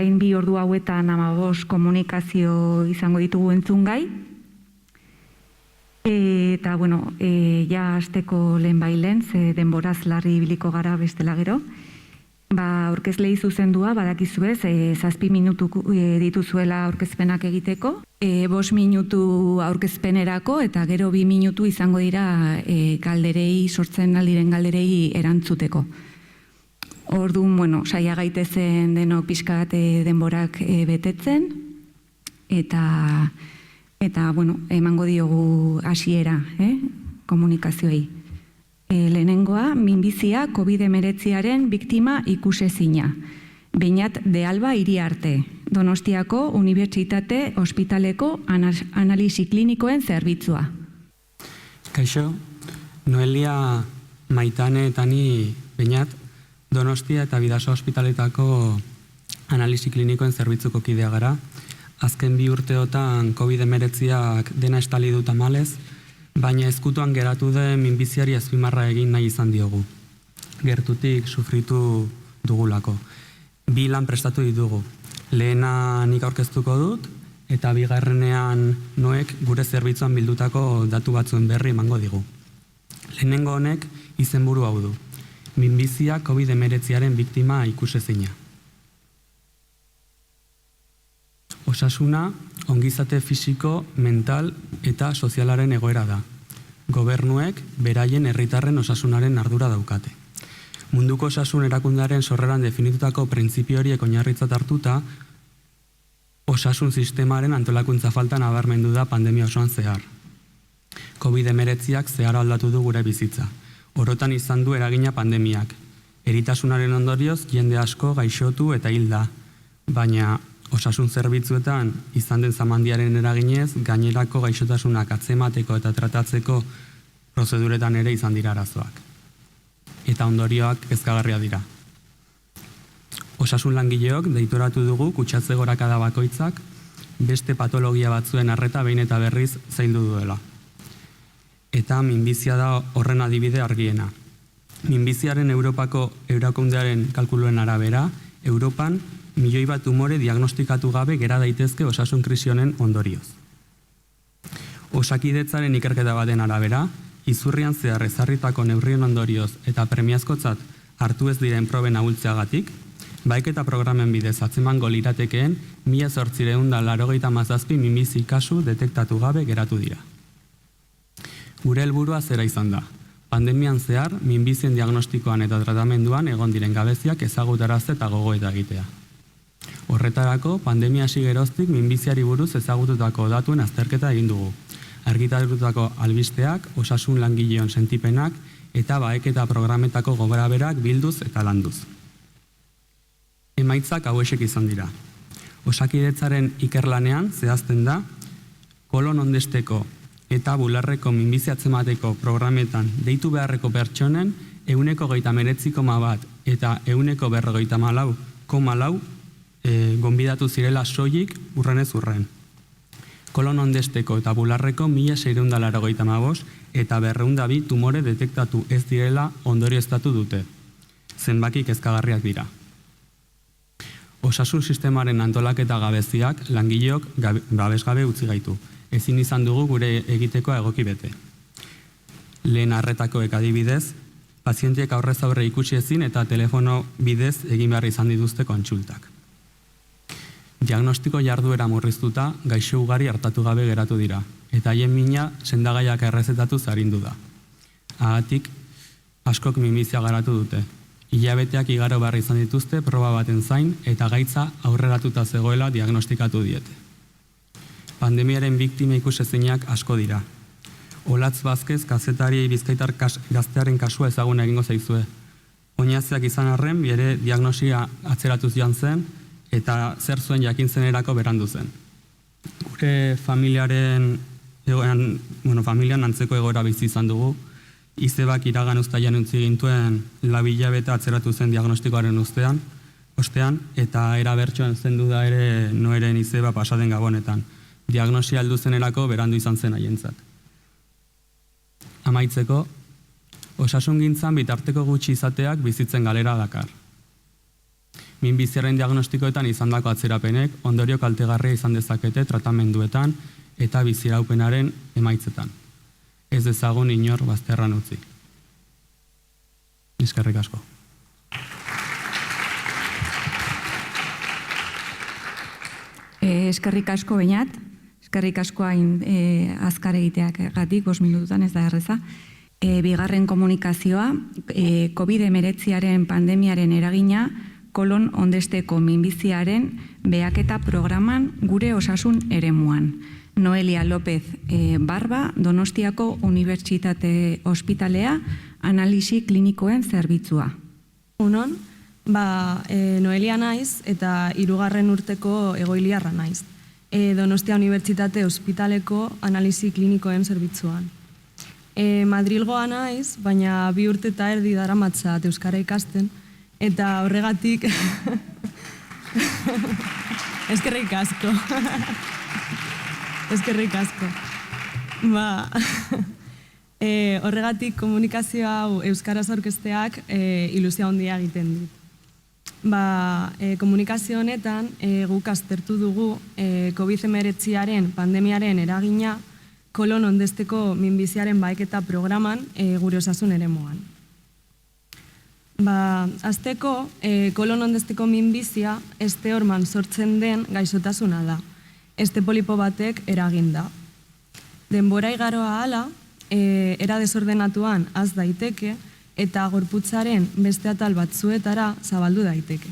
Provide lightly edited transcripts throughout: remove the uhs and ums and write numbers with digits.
orain 2 ordu hauetan 15 komunikazio izango ditugu entzungai. Eta, bueno, ja hasteko lehenbailen, ze denboraz larri ibiliko gara bestela gero. Aurkezlei zuzendua, badakizuez, 7 minutu dituzuela aurkezpenak egiteko, 5 minutu aurkezpenerako, eta gero 2 minutu izango dira galderei, sortzen aldiren galderei erantzuteko. Orduan, bueno, saia gaitezen denok pixkat denborak betetzen, eta, bueno, emango diogu hasiera, komunikazioei. Lehenengoa, minbizia COVID-19 biktima ikusezina. Beñat de Alba Iriarte, Donostiako Unibertsitate Ospitaleko Analisi Klinikoen Zerbitzua. Kaixo, Noelia Maitane eta ni Beñat, Donostia eta Bidasoa Ospitaletako Analisi Klinikoen Zerbitzuko kidea gara. Azken 2 urteotan COVID-19ak dena estali du tamalez, baina ezkutuan geratu den minbiziari azpimarra egin nahi izan diogu. Gertutik sufritu dugulako. 2 lan prestatu ditugu. Lehena nik aurkeztuko dut, eta bigarrenean Noek gure zerbitzuan bildutako datu batzuen berri emango digu. Lehenengo honek izenburu hau du. Minbizia COVID-19aren biktima ikusezina. Osasuna, ongizate fisiko, mental eta sozialaren egoera da. Gobernuek beraien herritarren osasunaren ardura daukate. Munduko osasun erakundaren sorreran definitutako printzipio horiek oinarritzat hartuta, osasun sistemaren antolakuntza falta nabarmendu da pandemia osoan zehar. COVID-19ak zehar aldatu du gure bizitza. Orotan izan du eragina pandemiak. Eritasunaren ondorioz jende asko gaixotu eta hilda, baina osasun zerbitzuetan izan den zamandiaren eraginez, gainerako gaixotasunak atzemateko eta tratatzeko prozeduretan ere izan dira arazoak. Eta ondorioak kezkagarria dira. Osasun langileok deitoratu dugu kutsatze gorakada bakoitzak beste patologia batzuen arreta behin eta berriz zaildu duela. Eta minbizia da horren adibide argiena. Minbiziaren Europako Eurakundearen kalkuluen arabera, Europan 1 milioi bat tumore diagnostikatu gabe gera daitezke osasun krisi honen ondorioz. Osakidetzaren ikerketa baten arabera, izurrian zehar ezarritako neurrien ondorioz eta premiazkotzat hartu ez diren proben ahultzeagatik, baiketa programen bidez atzemango liratekeen 1887 minbizi kasu detektatu gabe geratu dira. Gure helburua zera izan da. Pandemian zehar, minbizien diagnostikoan eta tratamenduan egon diren gabeziak ezagutarazte eta gogoeta egitea. Horretarako, pandemia hasi geroztik minbiziari buruz ezagututako datuen azterketa egin dugu. Argitarutako albisteak, osasun langileon sentipenak eta baeketa programetako gogoraberak bilduz eta landuz. Emaitzak hauexek izan dira. Osakidetzaren ikerlanean zehazten da, kolon ondesteko eta bularreko minbizi atzemateko programetan deitu beharreko pertsonen 139,1 eta 144,4 gonbidatu zirela soilik urrenez urren. Kolon ondesteko eta bularreko 1685 eta 202 tumore detektatu ez direla ondorioztatu dute. Zenbaki kezkagarriak dira. Osasun sistemaren antolaketa gabeziak langileok babesgabe utzi gaitu. Ezin izan dugu gure egitekoa egoki bete. Lehen arretakoek adibidez, pazienteek aurrez aurre ikusi ezin eta telefono bidez egin behar izan dituzte kontsultak. Diagnostiko jarduera murriztuta, gaixo ugari hartatu gabe geratu dira, eta haien mina sendagaiak errezetatu zarindu da. Haatik, askok minbizia garatu dute. Hilabeteak igaro behar izan dituzte proba baten zain eta gaitza aurreratuta zegoela diagnostikatu diete. Pandemiaren biktima ikusezinak asko dira. Olatz Bazkez, kazetari bizkaitar gaztearen kasua ezaguna egingo zaizue. Oinazeak izan arren, bere diagnosia atzeratuz joan zen, eta zer zuen jakintzenerako berandu zen. Gure familian antzeko egoera bizi izan dugu, izebak iragan uztailan utzi gintuen 4 hilabete atzeratu zen diagnostikoaren ostean, eta era bertsoan zendu da ere Noeren izeba pasaden gabonetan. Diagnosia heldu zenerako berandu izan zen haientzat. Amaitzeko, osasungintzan bitarteko gutxi izateak bizitzen galera dakar. minbiziaren diagnostikoetan izandako atzerapenek ondorio kaltegarria izan dezakete tratamenduetan eta biziraupenaren emaitzetan. Ez dezagun inor bazterran utzi. Eskerrik asko. Eskerrik asko Beñat, eskerrik asko hain azkar egiteak gatik, 5 minututan ez da erreza. Bigarren komunikazioa, COVID-19 pandemiaren eragina kolon ondesteko minbiziaren behaketa programan gure osasun eremuan. Noelia López Barba, Donostiako Unibertsitate Ospitalea, analisi klinikoen zerbitzua. Unon, Noelia naiz eta 3. urteko egoiliarra naiz. Donostia Unibertsitate Ospitaleko analisi klinikoen zerbitzuan. Madrilgoa naiz, baina 2 urte eta erdi daramatzat euskara ikasten, eta horregatik... Eskerrik asko. Eskerrik asko. Horregatik komunikazio hau euskaraz aurkezteak ilusia handia egiten dit. Komunikazio honetan guk aztertu dugu COVID-19 pandemiaren eragina kolon ondesteko minbiziaren baheketa programan gure osasun eremuan. Azteko, kolon ondesteko minbizia este horman sortzen den gaixotasuna da. Este polipo batek eraginda. Denbora igaroa hala, era desordenatuan az daiteke eta gorputzaren beste atal batzuetara zabaldu daiteke.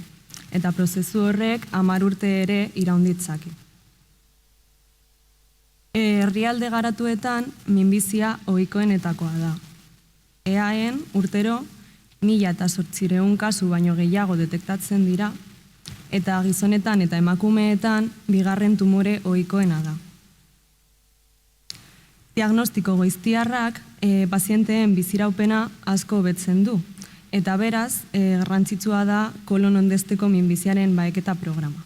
Eta prozesu horrek 10 urte ere iraunditzake. Herrialde garatuetan minbizia ohikoenetakoa da. EAEn urtero 1.800 kasu baino gehiago detektatzen dira, eta gizonetan eta emakumeetan 2. tumore ohikoena da. Diagnostiko goiztiarrak pazienteen biziraupena asko hobetzen du, eta beraz, garrantzitsua da kolon ondesteko minbiziaren baheketa programa.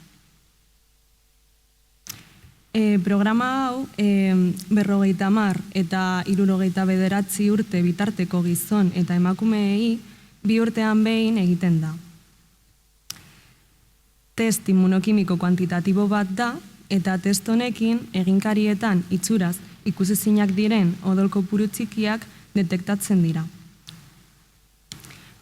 Programa hau 50 eta 69 urte bitarteko gizon eta emakumeei 2 urtean behin egiten da. Test immunokimiko kuantitatibo bat da, eta test honekin eginkarietan itxuraz ikusezinak diren odol kopuru txikiak detektatzen dira.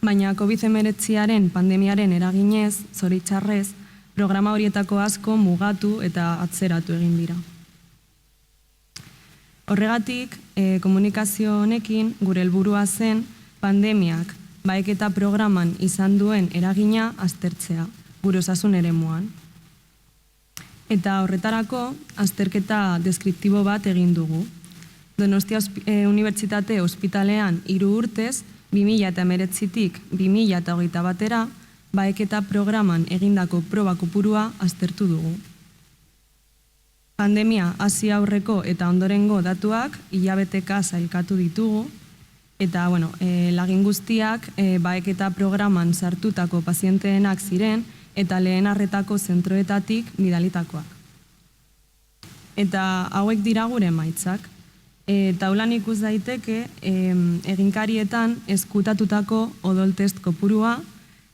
Baina COVID-19 pandemiaren eraginez, zoritxarrez, programa horietako asko mugatu eta atzeratu egin dira. Horregatik, komunikazio honekin gure helburua zen pandemiak baheketa programan izan duen eragina aztertzea, gure osasun eremuan. Eta horretarako, azterketa deskriptibo bat egin dugu. Donostia Unibertsitate Ospitalean 3 urtez, 2019tik 2021 baheketa programan egindako proba kopurua aztertu dugu. Pandemia hasi aurreko eta ondorengo datuak hilabeteka sailkatu ditugu, eta lagin guztiak baheketa programan sartutako pazienteenak ziren eta lehen arretako zentroetatik bidalitakoak. Eta hauek dira gure emaitzak. Taulan ikus daiteke eginkarietan ezkutatutako odol test kopurua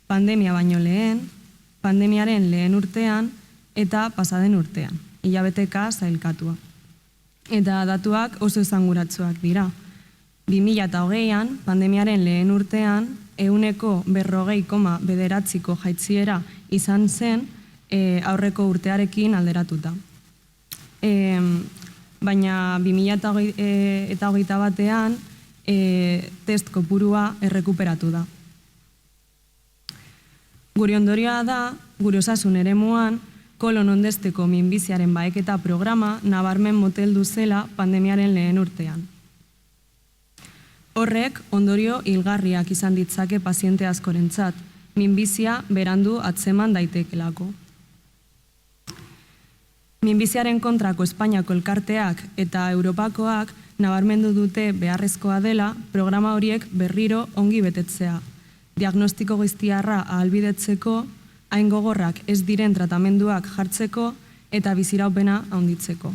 pandemia baino lehen, pandemiaren lehen urtean eta pasaden urtean, hilabeteka sailkatua. Eta datuak oso esanguratsuak dira. 2020an, pandemiaren lehen urtean, 40,9ko jaitziera izan zen aurreko urtearekin alderatuta. Baina 2021an test kopurua errekuperatu da. Gure ondorioa da, gure osasun eremuan, kolon ondesteko minbiziaren baheketa programa nabarmen moteldu zela pandemiaren lehen urtean. Horrek ondorio hilgarriak izan ditzake paziente askorentzat, minbizia berandu atzeman daitekelako. Minbiziaren kontrako Espainiako elkarteak eta Europakoak nabarmendu dute beharrezkoa dela programa horiek berriro ongi betetzea. Diagnostiko goiztiarra ahalbidetzeko, hain gogorrak ez diren tratamenduak jartzeko eta biziraupena handitzeko.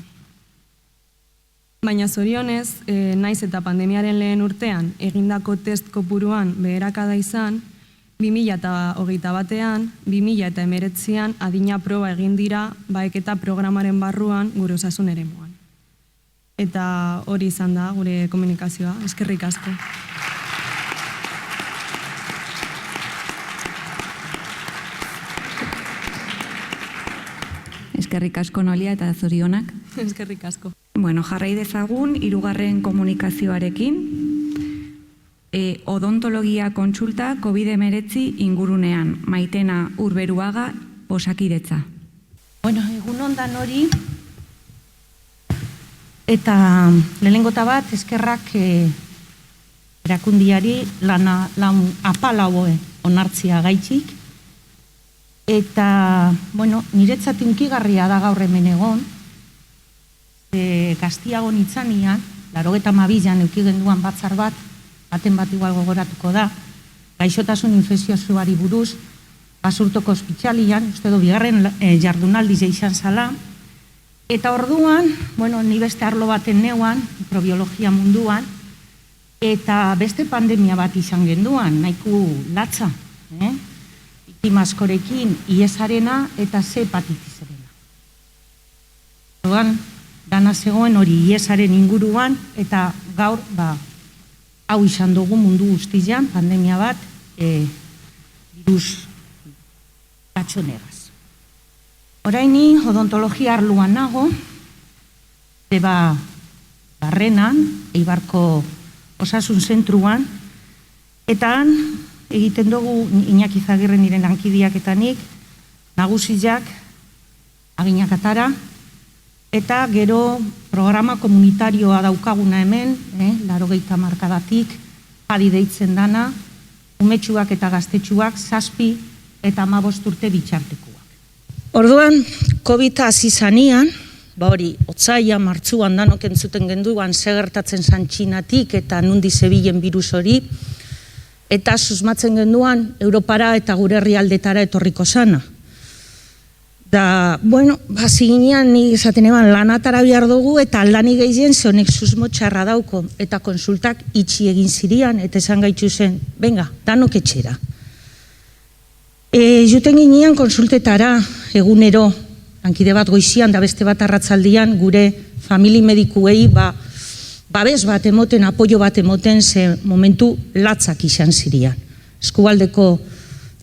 Baina zorionez, naiz eta pandemiaren lehen urtean egindako test kopuruan beherakada izan, 2021an, 2019an adina proba egin dira baeketa programaren barruan gure osasun eremuan. Eta hori izan da gure komunikazioa. Eskerrik asko. Eskerrik asko Noelia eta zorionak. Eskerrik asko. Bueno, jarrai dezagun, 3. komunikazioarekin. Odontologia kontsulta COVID-19 ingurunean. Maitena Urberuaga, Osakidetza. Bueno, egun ondan hori. Eta lehenengota bat, eskerrak erakundiari lan apalau onartzia gaitxik. Eta, bueno, niretzat unkigarria da gaur hemen egon. Gaztiago nitzanian, 92an eukigenduan batzar bat, baten bat igual gogoratuko da, gaixotasun infekziosuari buruz, Basurtoko ospitalian, uste du bigarren jardunaldi izan zala, eta orduan, bueno, ni beste arlo baten neuan, mikrobiologia munduan, eta beste pandemia bat izan genduan, nahiko latza, biktima askorekin iesarena eta C hepatitizarena. Orduan, dana zegoen hori iesaren inguruan, eta gaur, hau izan dugu mundu guztian, pandemia bat, virus gatxonegaz. Oraini, odontologia arluan nago, Barrenan, Eibarko osasun zentruan, eta han, egiten dugu Iñaki Zagirre niren lankideak eta nik, nagusiak, aginak atara, eta gero programa komunitarioa daukaguna hemen, 80 markadatik, adi deitzen dana, umetxuak eta gaztetxuak, 7 eta 15 urte bitxartekuak. Orduan, COVID hasi zanian, hori, otsaia, martzuan danok entzuten genduan, segertatzen zan Txinatik eta nundi zebilen virus hori, eta susmatzen genduan, Europara eta gure herrialdetara etorriko sana. Da, bueno, hasi ginean nik esaten eban lanatara behar dugu eta lani gehien honek susmo txarra dauko eta konsultak itxi egin zirian eta esan gaitzu zen, venga, danok etxera. Juten ginean konsultetara egunero, lankide bat goizian da beste bat arratzaldian gure famili medikuei babes bat emoten, apoio bat emoten ze momentu latzak izan zirian. Eskualdeko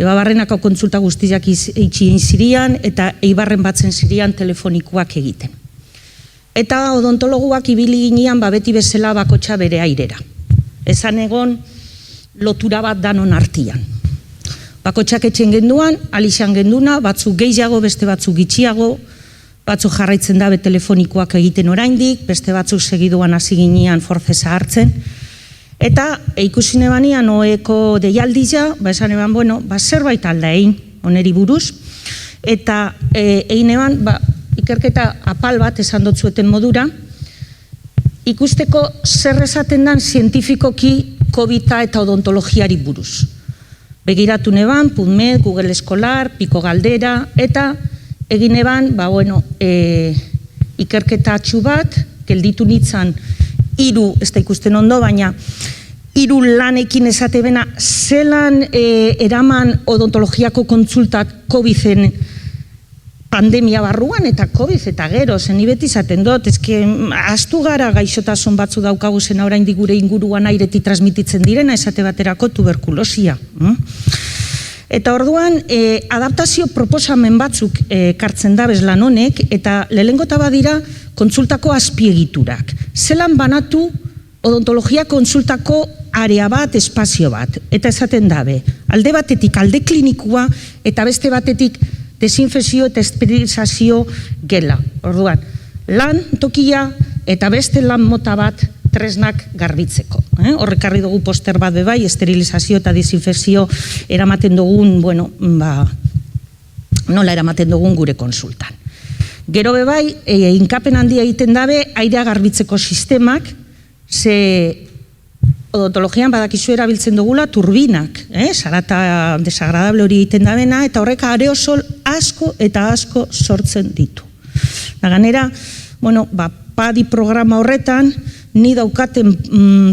Debabarrenako kontsulta guztiak itxien zirian eta Eibarren batzen zirian telefonikoak egiten. Eta odontologuak ibili ginean beti bezala bakotxa bere airera. Esan egon lotura bat danon artian. Bakotxak etxen genduan, alixan genduna, batzuk gehiago, beste batzuk gitxiago, batzuk jarraitzen dabe telefonikoak egiten oraindik, beste batzuk segiduan hasi ginean forzesa hartzen. Eta ikusin ebanian oeko deialdila, esan eban, bueno, zerbait alda egin, oneri buruz, eta egin eban, ikerketa apal bat esan dotzueten modura, ikusteko zer esaten dan zientifikoki COVID-a eta odontologiari buruz. Begiratu neban, PubMed, Google Eskolar, Piko Galdera, eta egin eban, ikerketa atxu bat, gelditu nitzan 3, ez da ikusten ondo, baina 3 lanekin esate bena, zelan eraman odontologiako kontsultat COVID-en pandemia barruan eta COVID eta gero, zen beti izaten dut, ezke astu gara gaixotasun batzu daukagu zen oraindik gure inguruan aireti transmititzen direna, esate baterako tuberkulosia. Eta orduan, adaptazio proposamen batzuk kartzen dabez lan honek, eta lehenengota badira kontsultako azpiegiturak. Zelan banatu odontologia kontsultako area bat, espazio bat, eta esaten dabe, alde batetik alde klinikua, eta beste batetik desinfekzio eta esterilizazio gela. Orduan, lan tokia eta beste lan mota bat tresnak garbitzeko. Horrekarri dugu poster bat bebai, esterilizazio eta desinfekzio eramaten dugun, nola eramaten dugun gure konsultan. Gero bebai, inkapen handia egiten dabe, airea garbitzeko sistemak, ze odontologian badakizu erabiltzen dugula turbinak, sarata desagradable hori egiten dabena, eta horrek aerosol asko eta asko sortzen ditu. Ganera, PADI programa horretan, ni daukaten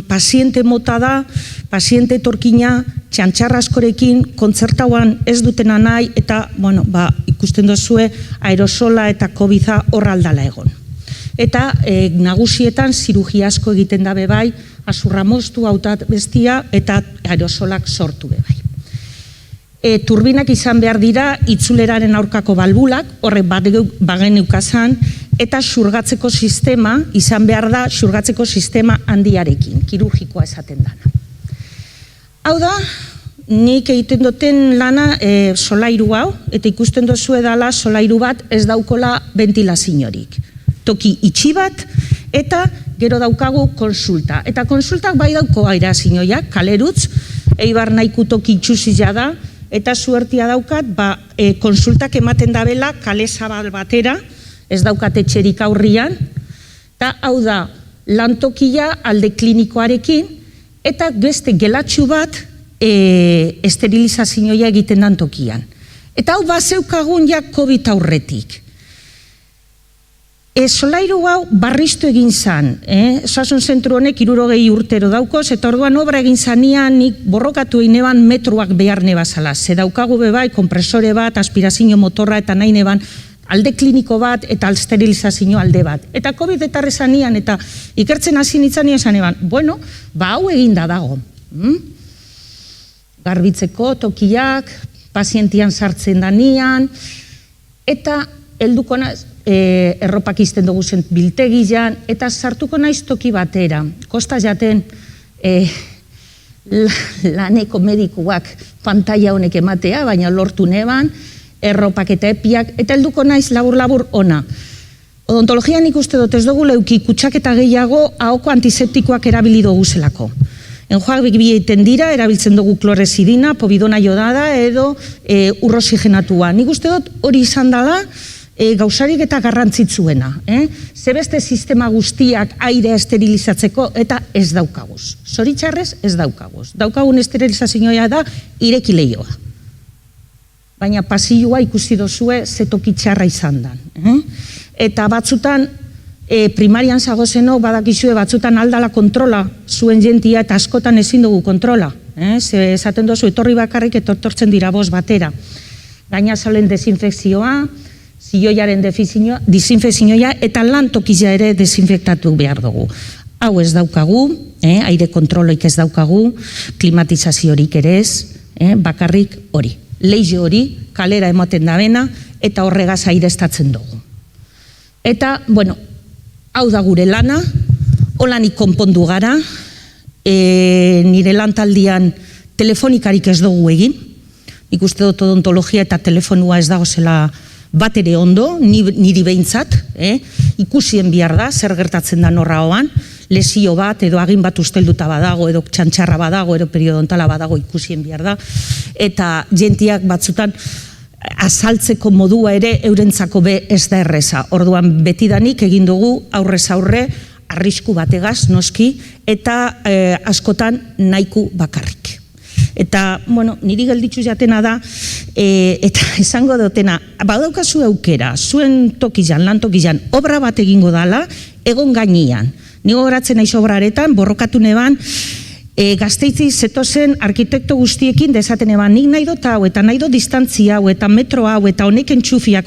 paziente mota da paziente etorkina txantxarra askorekin kontzertauan ez dutena nahi eta ikusten duzue aerosola eta COVID-a hor aldala egon. Eta nagusietan zirugia asko egiten dabe bai, azurra moztu, hautat bestia eta aerosolak sortu be bai. Turbinak izan behar dira itzuleraren aurkako balbulak, horrek bagen eukazan, eta xurgatzeko sistema izan behar da xurgatzeko sistema handiarekin, kirurgikoa esaten dana. Hau da, nik egiten duten lana solairu hau, eta ikusten dozue dala solairu bat ez daukola ventilaziorik. Toki itxi bat, eta gero daukagu konsulta. Eta konsultak bai dauko airazioak, kalerutz, eibar nahiko toki itxuzia da, eta suertia daukat, konsultak ematen dabela kale zabal batera, ez daukat etxerik aurrian, eta hau da, lantokia alde klinikoarekin, eta beste gelatxu bat esterilizazioa egiten dan tokian. Eta hau bazeukagun ja COVID aurretik. Solairu hau barriztu egin zan, osasun zentru honek 60 urtero daukoz, eta orduan obra egin zanian nik borrokatu egineban metroak behar nebazala. Ze daukagu bebai, kompresore bat, aspirazio motorra eta nahi neban, alde kliniko bat eta esterilizazio alde bat. Eta COVID etarre zanian eta ikertzen hasi nintzen esan eban, hau eginda dago. Garbitzeko tokiak, pazientian sartzen danian, eta helduko naiz, erropak izten dugu zen biltegian, eta sartuko naiz toki batera. Kosta jaten laneko medikuak pantalla honek ematea, baina lortu neban, erropak eta epiak, eta helduko naiz labur-labur ona. Odontologian ikuste dut ez dugu leuki kutsak eta gehiago ahoko antiseptikoak erabili dugu zelako. Enjoak egiten dira, erabiltzen dugu klorezidina, povidona jodada edo urroxigenatua. Nik uste dut hori izan dela, gauzarik eta garrantzitzuena. Zebeste sistema guztiak aire esterilizatzeko eta ez daukaguz. Zoritxarrez ez daukaguz. Daukagun esterilizazioa da ireki lehioa. Baina pasilloa ikusi dozue zetokitxarra izan dan. Eta batzutan, primarian zagozeno badakizue batzutan aldala kontrola zuen jentia eta askotan ezin dugu kontrola. Esaten dozu etorri bakarrik etortzen dira bost batera. Gaina zalen desinfekzioa, zioiaren desinfekzioa eta lan tokila ere desinfektatu behar dugu. Hau ez daukagu, aire kontroloik ez daukagu, klimatizaziorik ere ez, bakarrik hori. Leize hori, kalera ematen da bena, eta horregaz aireztatzen dugu. Eta, hau da gure lana, holanik konpondu gara, nire lantaldian telefonikarik ez dugu egin, ikuste dut odontologia eta telefonua ez dago zela bat ere ondo, niri behintzat, ikusien bihar da, zer gertatzen da norra hoan, lesio bat, edo agin bat ustelduta badago, edo txantxarra badago, edo periodontala badago ikusien bihar da, eta jentiak batzutan azaltzeko modua ere eurentzako be ez da erreza. Orduan betidanik egin dugu aurrez aurre, arrisku bategaz noski, eta askotan nahiko bakarrik. Eta, niri gelditzu jatena da, eta esango dutena, badaukazu aukera, zuen tokizan, lan tokizan, obra bat egingo dala, egon gainean. Nigo horatzen naiz obraretan, borrokatu neban, Gazteitzi zetozen arkitekto guztiekin desaten eban, nik nahi dut hau, eta nahi dut distantzia hau, eta metro hau, eta honek entxufiak,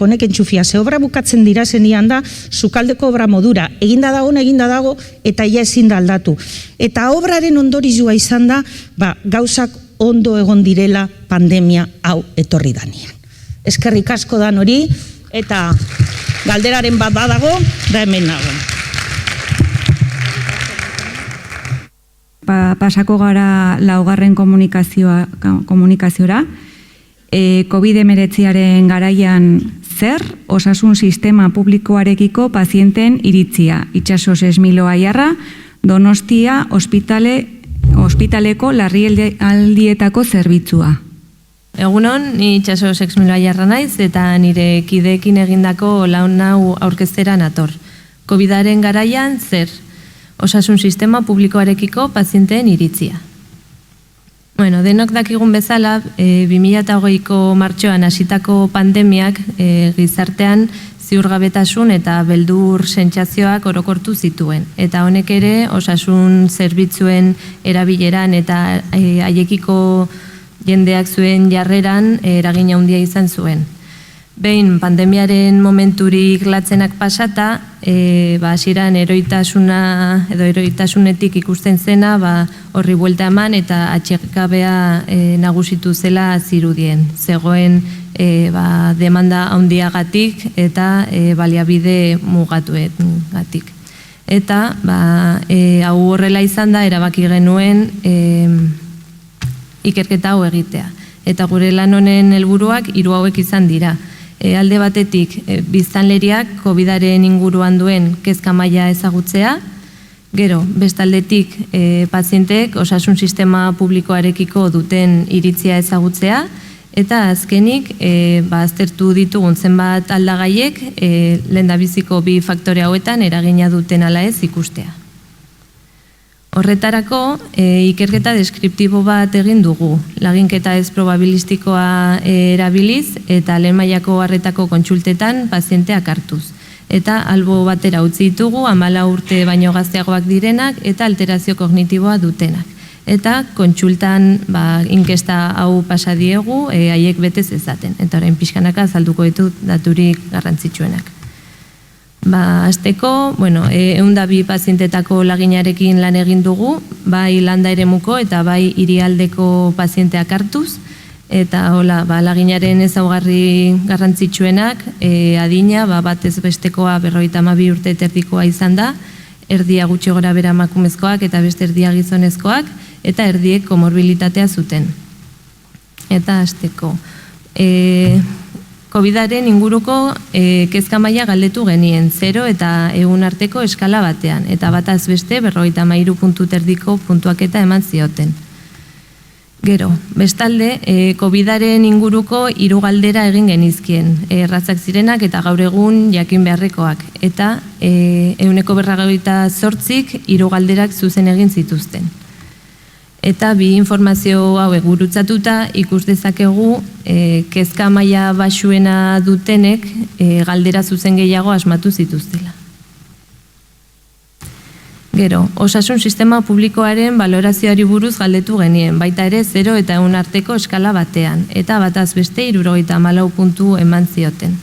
ze obra bukatzen dira zenian da, sukaldeko obra modura, eginda dago, eta ia ezin da aldatu. Eta obraren ondorizua izan da, gauzak ondo egon direla pandemia hau etorri danian. Eskerrik asko dan hori, eta galderaren bat badago, da hemen nago. Pasako gara laugarren komunikaziora. COVID-19 garaian zer, osasun sistema publikoarekiko pazienten iritzia. Itxaso 6.000 aiarra, Donostia ospitaleko larrialdietako zerbitzua. Egunon, ni Itxaso 6.000 aiarra naiz eta nire kideekin egindako laun hau aurkeztera nator. COVID-aren garaian zer? Osasun sistema publikoarekiko pazienteen iritzia. Denok dakigun bezala, 2020ko martxoan hasitako pandemiak gizartean ziurgabetasun eta beldur sentsazioak orokortu zituen. Eta honek ere osasun zerbitzuen erabileran eta haiekiko jendeak zuen jarreran eragina handia izan zuen. Behin pandemiaren momenturik latzenak pasata, hasieran eroitasuna edo eroitasunetik ikusten zena horri buelta eman eta atxekabea nagusitu zela zirudien. Zegoen demanda handiagatik eta baliabide mugatuegatik. Eta hau horrela izan da erabaki genuen ikerketa hau egitea. Eta gure lan honen helburuak 3 hauek izan dira. Alde batetik, biztanleriak COVID-aren inguruan duen kezka maila ezagutzea, gero, bestaldetik, pazienteek osasun sistema publikoarekiko duten iritzia ezagutzea, eta azkenik, aztertu ditugun zenbat aldagaiek, lehendabiziko 2 faktore hauetan eragina duten ala ez ikustea. Horretarako, ikerketa deskriptibo bat egin dugu, laginketa ez probabilistikoa erabiliz eta lehen mailako arretako kontsultetan pazienteak hartuz. Eta albo batera utzi ditugu 14 urte baino gazteagoak direnak eta alterazio kognitiboa dutenak. Eta kontsultan inkesta hau pasa diegu haiek betez ezaten. Eta orain pixkanaka azalduko ditut daturik garrantzitsuenak. Azteko, 102 pazientetako laginarekin lan egin dugu, bai landa eremuko eta bai hirialdeko pazienteak hartuz, eta laginaren ezaugarri garrantzitsuenak, adina, batez bestekoa 52 urte erdikoa izan da, erdia gutxi gora bera emakumezkoak eta beste erdia gizonezkoak, eta erdiek komorbilitatea zuten. Eta azteko. COVID-aren inguruko kezka maila galdetu genien, 0 eta 100 arteko eskala batean, eta bataz beste 53 puntu erdiko puntuaketa eman zioten. Gero, bestalde, COVID-aren inguruko 3 galdera egin genizkien, erratzak zirenak eta gaur egun jakin beharrekoak, eta 148 3 galderak zuzen egin zituzten. Eta 2 informazio hauek gurutzatuta ikus dezakegu kezka maila baxuena dutenek galdera zuzen gehiago asmatu zituztela. Gero, osasun sistema publikoaren balorazioari buruz galdetu genien, baita ere 0 eta 100 arteko eskala batean, eta bataz beste 74 puntu eman zioten.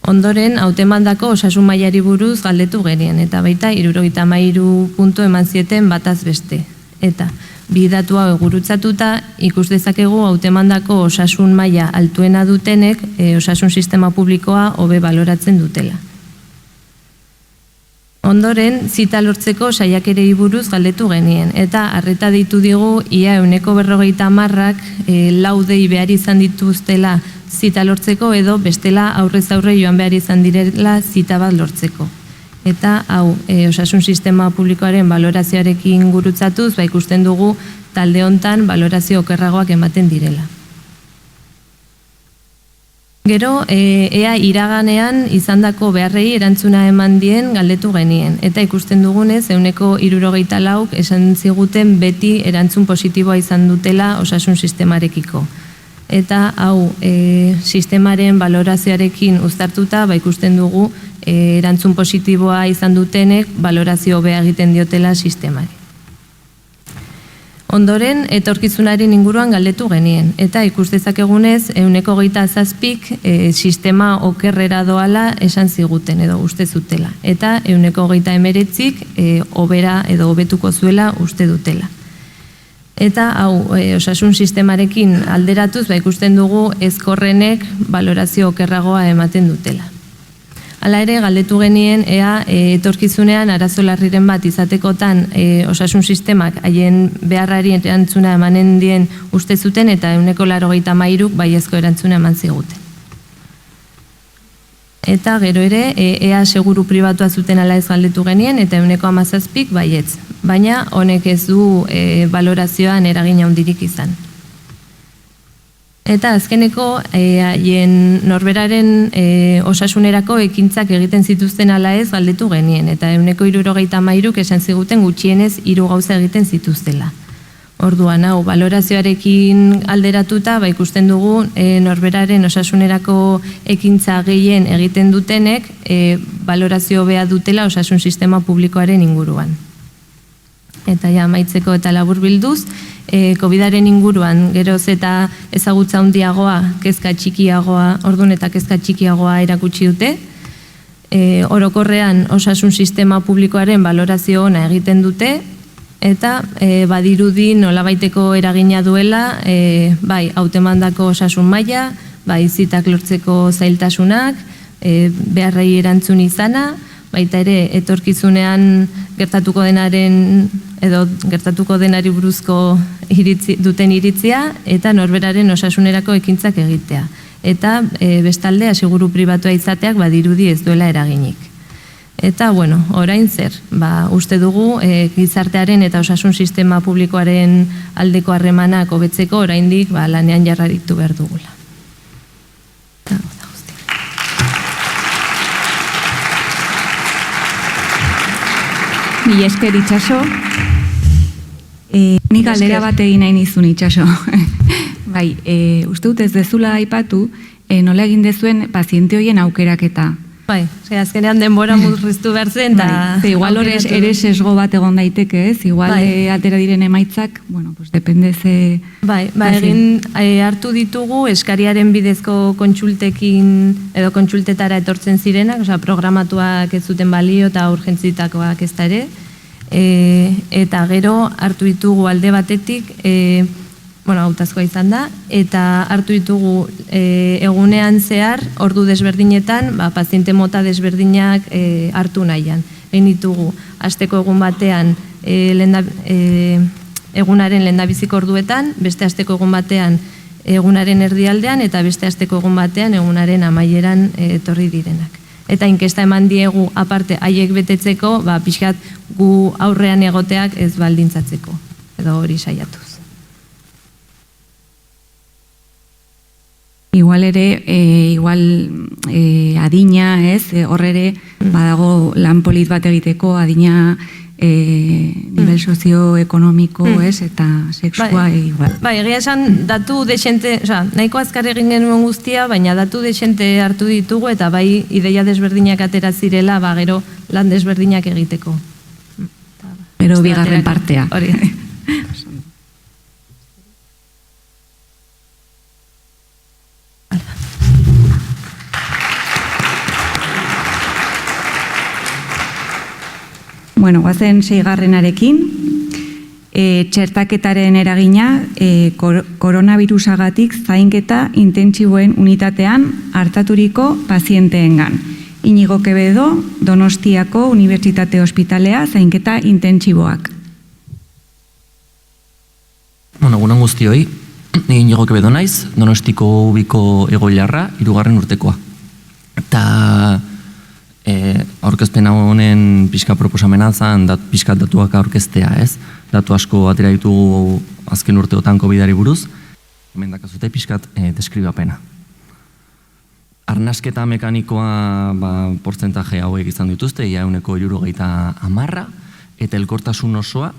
Ondoren, hautemandako osasun mailari buruz galdetu genien, eta baita 73 puntu eman zioten bataz beste. Eta, 2 datu hau gurutzatuta, ikus dezakegu hautemandako osasun maila altuena dutenek osasun sistema publikoa hobe baloratzen dutela. Ondoren, zita lortzeko saiakerei buruz galdetu genien, eta arreta deitu digu ia 50%ak 4 dei behar izan dituztela zita lortzeko edo bestela aurrez aurre joan behar izan direla zita bat lortzeko. Eta hau, osasun sistema publikoaren balorazioarekin gurutzatuz, ikusten dugu talde hontan balorazio okerragoak ematen direla. Gero, ea iraganean izandako beharrei erantzuna eman dien galdetu genien. Eta ikusten dugunez, 74 esan ziguten beti erantzun positiboa izan dutela osasun sistemarekiko. Eta hau, sistemaren balorazioarekin uztartuta, ikusten dugu erantzun positiboa izan dutenek balorazio hobea egiten diotela sistemari. Ondoren, etorkizunaren inguruan galdetu genien, eta ikus dezakegunez 27 sistema okerrera doala esan ziguten edo uste zutela, eta 19 hobera edo hobetuko zuela uste dutela. Eta hau, osasun sistemarekin alderatuz, ikusten dugu ezkorrenek balorazio okerragoa ematen dutela. Hala ere, galdetu genien, ea etorkizunean arazo larriren bat izatekotan osasun sistemak haien beharrari erantzuna emanen dien uste zuten eta 83 baiezko erantzuna eman ziguten. Eta gero ere, ea seguru pribatua zuten ala ez galdetu genien eta 17 baietz. Baina honek ez du balorazioan eragina handirik izan. Eta azkeneko, haien norberaren osasunerako ekintzak egiten zituzten ala ez galdetu genien, eta 73 esan ziguten gutxienez 3 gauza egiten zituztela. Orduan, hau, balorazioarekin alderatuta, ikusten dugu norberaren osasunerako ekintza gehien egiten dutenek balorazio hobea dutela osasun sistema publikoaren inguruan. Eta ja, amaitzeko eta laburbilduz, COVID-aren inguruan geroz eta ezagutza handiagoa, kezka txikiagoa, ordun eta kezka txikiagoa erakutsi dute. Orokorrean osasun sistema publikoaren balorazio ona egiten dute, eta badirudi nolabaiteko eragina duela, bai, hautemandako osasun maila, bai, zitak lortzeko zailtasunak, beharrei erantzun izana, baita ere, etorkizunean gertatuko denaren edo gertatuko denari buruzko duten iritzia, eta norberaren osasunerako ekintzak egitea. Eta bestalde, aseguru pribatua izateak badirudi ez duela eraginik. Eta, bueno, orain zer, uste dugu gizartearen eta osasun sistema publikoaren aldeko harremanak hobetzeko oraindik lanean jarraitu behar dugula. Mila esker Itxaso. Nik galdera bat egin nahi nizun Itxaso. Bai, uste dut ez dezula aipatu, nola egin dezuen paziente horien aukeraketa. Bai, azkenean denbora murriztu behar zen, eta... Igual ere sesgo bat egon daiteke, ez? Igual atera diren emaitzak, bueno, pues depende ze... Bai, egin hartu ditugu eskariaren bidezko kontsultekin, edo kontsultetara etortzen zirenak, programatuak ez zuten balio eta urgentzitakoak ez da ere, eta gero hartu ditugu alde batetik, hautazkoa izan da, eta hartu ditugu egunean zehar, ordu desberdinetan, paziente mota desberdinak hartu nahian. Egin ditugu, asteko egun batean, egunaren lehendabiziko orduetan, beste asteko egun batean egunaren erdialdean, eta beste asteko egun batean egunaren amaieran etorri direnak. Eta inkesta eman diegu aparte haiek betetzeko, pixkat gu aurrean egoteak ez baldintzatzeko, edo hori saiatuz. Igual ere, adina, ez, hor ere, badago lan polit bat egiteko, adina nivel sozioekonomiko, ez, eta sexua igual. Bai, egia esan, datu desente, nahiko azkar egin genuen guztia, baina datu desente hartu ditugu, eta bai, ideia desberdinak atera zirela, gero lan desberdinak egiteko. Pero bigarren partea. Hori. Bueno, guazen 6. Txertaketaren eragina koronavirusagatik zainketa intentsiboen unitatean hartaturiko pazienteengan. Iñigo Quevedo, Donostiako Unibertsitate Ospitalea, zainketa intentsiboak. Bueno, egunon guztioi, Iñigo Quevedo naiz, Donostiko ubiko egoilarra, 3. urtekoa. Eta aurkezpen honen pixka proposamena zan pixka datuak aurkeztea, ez? Datu asko atera ditugu azken urteotan COVID-ari buruz, hemen dakazute pixkat deskribapena. Arnasketa mekanikoa portzentaje hauek izan dituzte, ia 70%, eta elkortasun osoa,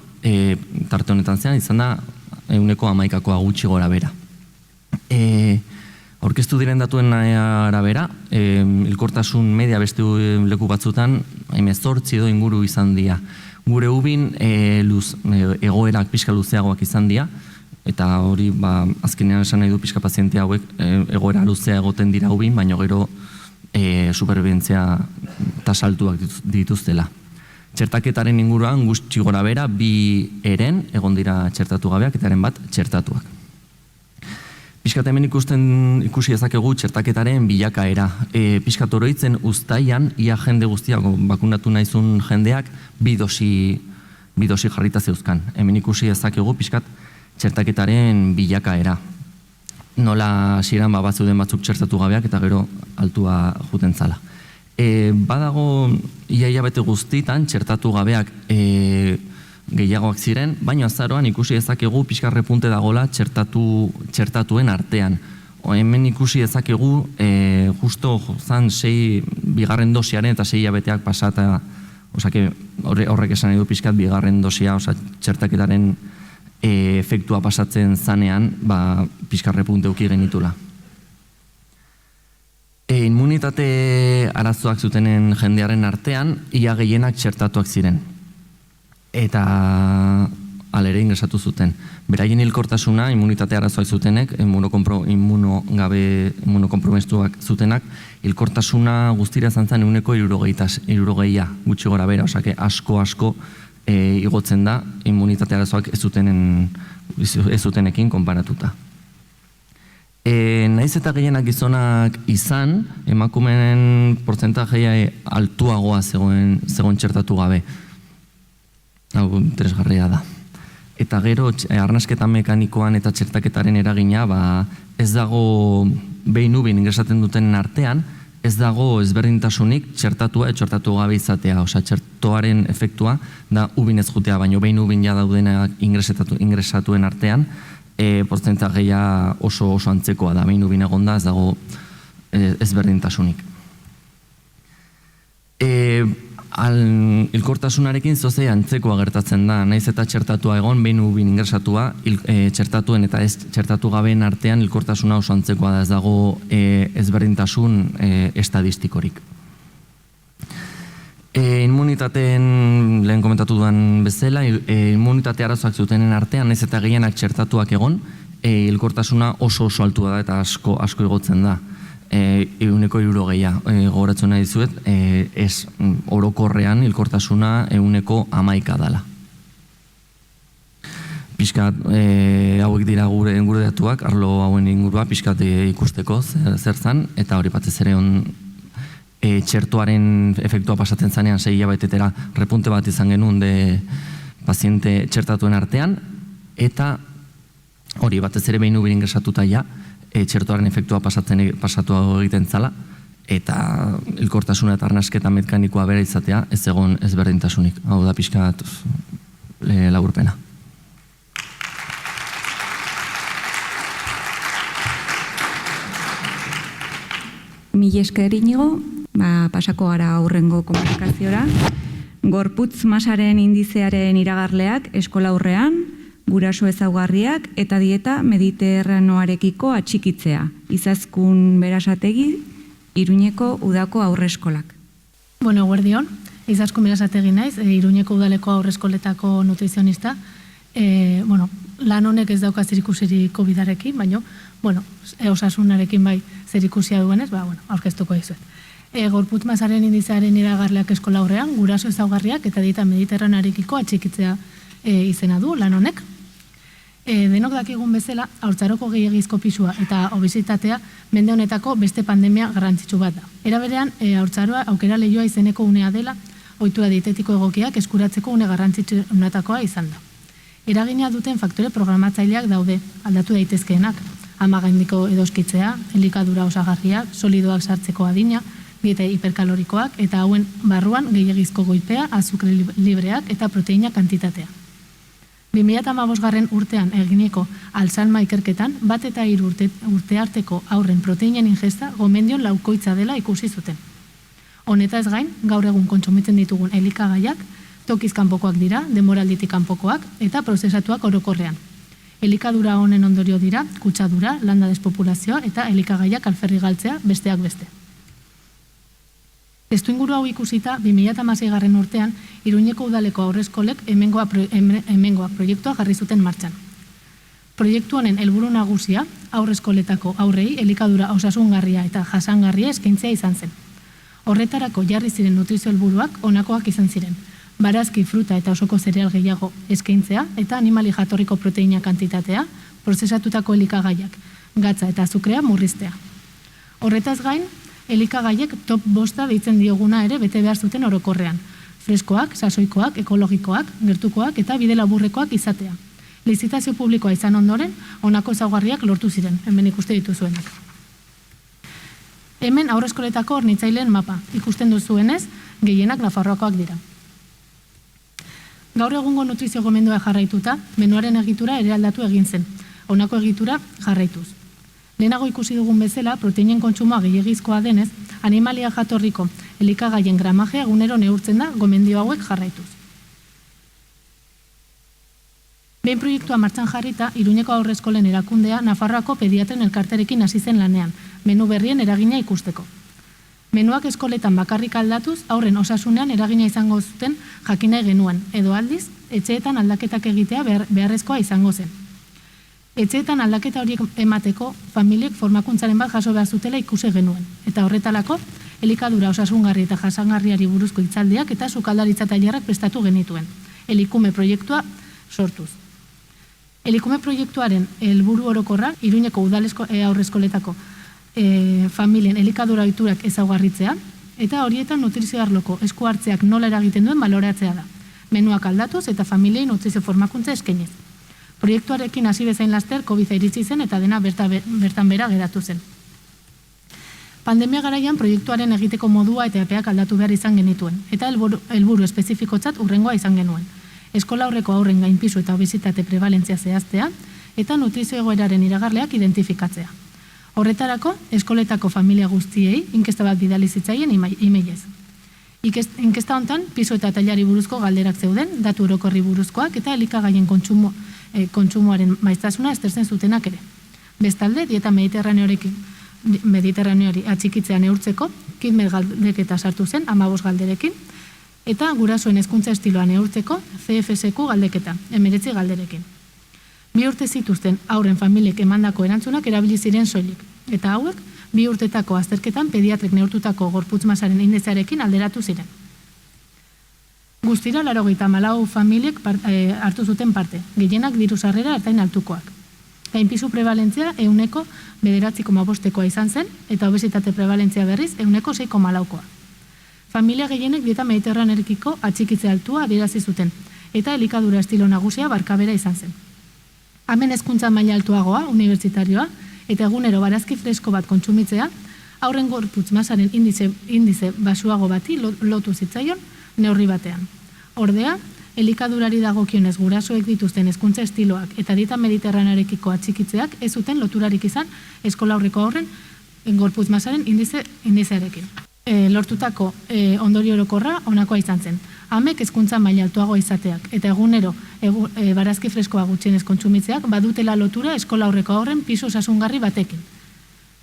tarte honetan zean, izan da 11% gutxi gora bera. Aurkeztu diren datuen arabera, elkortasun media beste leku batzutan, 18 edo inguru izan dira. Gure ubin egoerak pixka luzeagoak izan dira, eta hori azkenean esan nahi du pixka paziente hauek egoera luzea egoten dira ubin, baina gero superbientzia tasaltuak dituztela. Txertaketaren inguruan guzti gora bera, 2 eren egon dira txertatu gabeak, eta eren bat txertatuak. Piskat hemen ikusi ezakegu txertaketaren bilakaera. Piskat oroitzen uztaian, ia jende guztiak, bakunatu nahizun jendeak, 2 dosi jarrita zeuzkan. Hemen ikusi ezakegu piskat txertaketaren bilakaera. Nola hasieran batzuden batzuk txertatu gabeak eta gero altua juten zala. Badago ia bete guztitan txertatu gabeak gehiagoak ziren, baina azaroan ikusi ezakegu pixka repunte dagola txertatuen artean. Hemen ikusi ezakegu justo zan 6 bigarren dosiaren eta 6 hilabeteak pasata, horrek esan nahi du pixkat bigarren dosia, txertaketaren efektua pasatzen zanean, pixkarre punteuki genitula. Immunitate arazoak zutenen jendearen artean, ia gehienak txertatuak ziren. Eta alere ingresatu zuten. Beraien hilkortasuna, immunitate arazoak zutenek, immunokompromestuak zutenak, hilkortasuna guztira zantzan 60 gutxi gora bera, osake asko igotzen da immunitate arazoak ez zutenekin konparatuta. Naiz eta gehienak gizonak izan, emakumeen portzentajeia altuagoa zegoen txertatu gabe. Hau interesgarria da. Eta gero, arnasketa mekanikoan eta txertaketaren eragina, ez dago behin ubin ingresaten dutenen artean, ez dago ezberdintasunik txertatua txertatu gabe izatea. Osa, txertoaren efektua da ubin ez jutea, baina behin ubin ja daudenak ingresatuen artean, portzentajeia oso antzekoa da, behin ubin egonda, ez dago ezberdintasunik. Hilkortasunarekin zozei antzekoa gertatzen da, naiz eta txertatua egon, behin ubin ingresatua, txertatuen eta ez txertatu gabeen artean hilkortasuna oso antzekoa da, ez dago ezberdintasun estadistikorik. Immunitateen, lehen komentatu duan bezala, immunitate arazoak zutenen artean, naiz eta gehienak txertatuak egon, hilkortasuna oso altua da eta asko igotzen da. 160, gogoratzen nahi dizuet, ez orokorrean hilkortasuna 111 dala. Piskat, hauek dira gure datuak, arlo hauen ingurua, piskat ikusteko zer zan, eta hori batez ere txertuaren efektua pasatzen zanean 6 hilabetetera repunte bat izan genuen paziente txertatuen artean, eta hori batez ere behin ubin ingresatuta ja, txertuaren efektua pasatu egiten zala, eta hilkortasuna eta arnasketa mekanikoa bera izatea ez egon ezberdintasunik. Hau da pixkat laburpena. Mila esker Inigo, pasako gara aurrengo komunikaziora. Gorputz masaren indizearen iragarleak eskola aurrean, guraso ezaugarriak eta dieta mediterranoarekiko atxikitzea. Izaskun Berasategi, Iruñeko udako aurreskolak. Bueno, guardion, Izaskun Berasategi naiz, Iruñeko udaleko aurreskoletako nutrizionista. Lan honek ez dauka zerikusirik COVID-arekin, baina, osasunarekin bai zerikusia duenez, aurkeztuko dizuet. Gorputz masaren indizearen iragarleak eskola aurrean, guraso ezaugarriak eta dieta mediterranoarekiko atxikitzea izena du lan honek. Denok dakigun bezala, haurtzaroko gehiagizko pisua eta obesitatea mende honetako beste pandemia garrantzitsu bat da. Era berean, haurtzaroa aukera lehioa izeneko unea dela, ohitura dietetiko egokiak eskuratzeko une garrantzitsuenetakoa izan da. Eragina duten faktore programatzaileak daude, aldatu daitezkeenak, ama gaindiko edoskitzea, elikadura osagarriak, solidoak sartzeko adina, dieta hiperkalorikoak eta hauen barruan gehiagizko goipea, azukre libreak eta proteina kantitatea. 2015 urtean eginiko Alzheimer ikerketan, 1 eta 3 urte arteko aurren proteinen ingesta gomendion laukoitza dela ikusi zuten. Honetaz gain, gaur egun kontsumitzen ditugun elikagaiak, tokiz kanpokoak dira, denboralditik kanpokoak eta prozesatuak orokorrean. Elikadura honen ondorio dira, kutsadura, landa despopulazioa eta elikagaiak alferri galtzea besteak beste. Testuinguru hau ikusita, 2016 urtean, Iruñeko udaleko aurreskolek hemengoa proiektua jarri zuten martxan. Proiektu honen helburu nagusia, aurreskoletako aurrei elikadura osasungarria eta jasangarria eskaintzea izan zen. Horretarako jarri ziren nutrizio helburuak honakoak izan ziren. Barazki, fruta eta osoko zereal gehiago eskaintzea eta animali jatorriko proteina kantitatea, prozesatutako elikagaiak, gatza eta azukrea murriztea. Horretaz gain, elikagaiek top 5 deitzen dioguna ere bete behar zuten orokorrean. Freskoak, sasoikoak, ekologikoak, gertukoak eta bide laburrekoak izatea. Lizitazio publikoa izan ondoren, honako ezaugarriak lortu ziren, hemen ikuste dituzuenak. Hemen aurreskoletako hornitzaileen mapa, ikusten duzuenez, gehienak Nafarroakoak dira. Gaur egungo nutrizio gomendua jarraituta, menuaren egitura ere aldatu egin zen, honako egitura jarraituz. Lehenago ikusi dugun bezala, proteinen kontsumoa gehiagizkoa denez, animalia jatorriko elikagaien gramajea egunero neurtzen da gomendio hauek jarraituz. Behin proiektua martxan jarrita, Iruñeko Haurreskolen erakundea Nafarroako pediatren elkarterekin hasi zen lanean, menu berrien eragina ikusteko. Menuak eskoletan bakarrik aldatuz, haurren osasunean eragina izango zuten jakina genuen, edo aldiz, etxeetan aldaketak egitea beharrezkoa izango zen. Etxeetan aldaketa horiek emateko, familiek formakuntzaren bat jaso behar zutela ikusi genuen, eta horretalako, elikadura osasungarri eta jasangarriari buruzko hitzaldiak eta sukaldaritza tailerrak prestatu genituen, elikume proiektua sortuz. Elikume proiektuaren helburu orokorra, Iruñeko udalesko haurreskoletako familien elikadura ohiturak ezaugarritzea, eta horietan nutrizio arloko esku hartzeak nola eragiten duen baloratzea da. Menuak aldatuz eta familiei nutrizio formakuntza eskainiz. Proiektuarekin hasi bezain laster COVID iritsi zen eta dena bertan bera geratu zen. Pandemia garaian proiektuaren egiteko modua eta epeak aldatu behar izan genituen, eta helburu espezifikotzat hurrengoa izan genuen. Eskola aurreko haurren gainpisu eta obesitate prebalentzia zehaztea, eta nutrizio egoeraren iragarleak identifikatzea. Horretarako, eskoletako familia guztiei inkesta bat bidali zitzaien emailez. Inkesta hontan, pisu eta tailari buruzko galderak zeuden, datu orokorri buruzkoak eta elikagaien kontsumoaren maiztasuna estertzen zutenak ere. Bestalde, dieta mediterraneori atxikitzea neurtzeko, kitmet galdeketa sartu zen, 15 galderekin, eta gurasoen hezkuntza estiloa neurtzeko, CFSQ galdeketa, 19 galderekin. 2 urte zituzten haurren familiek emandako erantzunak erabili ziren soilik, eta hauek 2 urtetako azterketan pediatrek neurtutako gorputz masaren indizearekin alderatu ziren. Guztira 84 familiek hartu zuten parte, gehienak diru sarrera ertain altukoak. Gainpisu prebalentzia 9,9%koa izan zen, eta obesitate prebalentzia berriz 6,4%. Familia gehienek dieta mediterranerekiko atxikitze altua adierazi zuten, eta elikadura estilo nagusia barkabera izan zen. Hemen hezkuntza maila altuagoa, unibertsitarioa, eta egunero barazki fresko bat kontsumitzea, haurren gorputz masaren indize basuago bati lotu zitzaion neurri batean. Ordea, elikadurari dagokionez gurasoek dituzten hezkuntza estiloak eta dieta mediterranearekiko atxikitzeak ez zuten loturarik izan eskola aurreko haurren gorputz masaren indizearekin. Lortutako ondorio orokorra honakoa izan zen. Amek hezkuntza maila altuagoa izateak eta egunero barazki freskoa gutxienez kontsumitzeak badutela lotura eskola aurreko haurren pisu osasungarri batekin.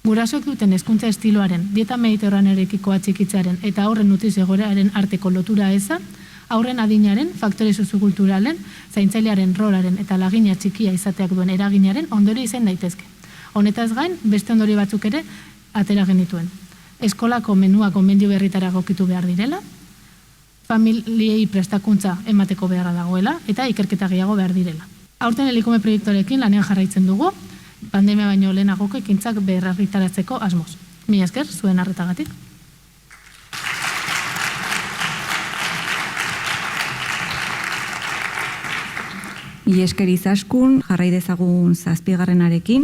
Gurasoek duten hezkuntza estiloaren, dieta mediterranearekiko atxikitzearen eta haurren nutrizio egoeraren arteko lotura eza, haurren adinaren, faktore soziokulturalen, zaintzailearen rolaren eta lagina txikia izateak duen eraginaren ondorio izan daitezke. Honetaz gain, beste ondorio batzuk ere atera genituen. Eskolako menua gomendio berritara egokitu behar direla, familiei prestakuntza emateko beharra dagoela eta ikerketa gehiago behar direla. Aurten elikume proiektorekin lanean jarraitzen dugu, pandemia baino lehenagoko ekintzak berrargitaratzeko asmoz. Mila esker, zuen arretagatik. Mila esker izaskun, jarrai dezagun 7.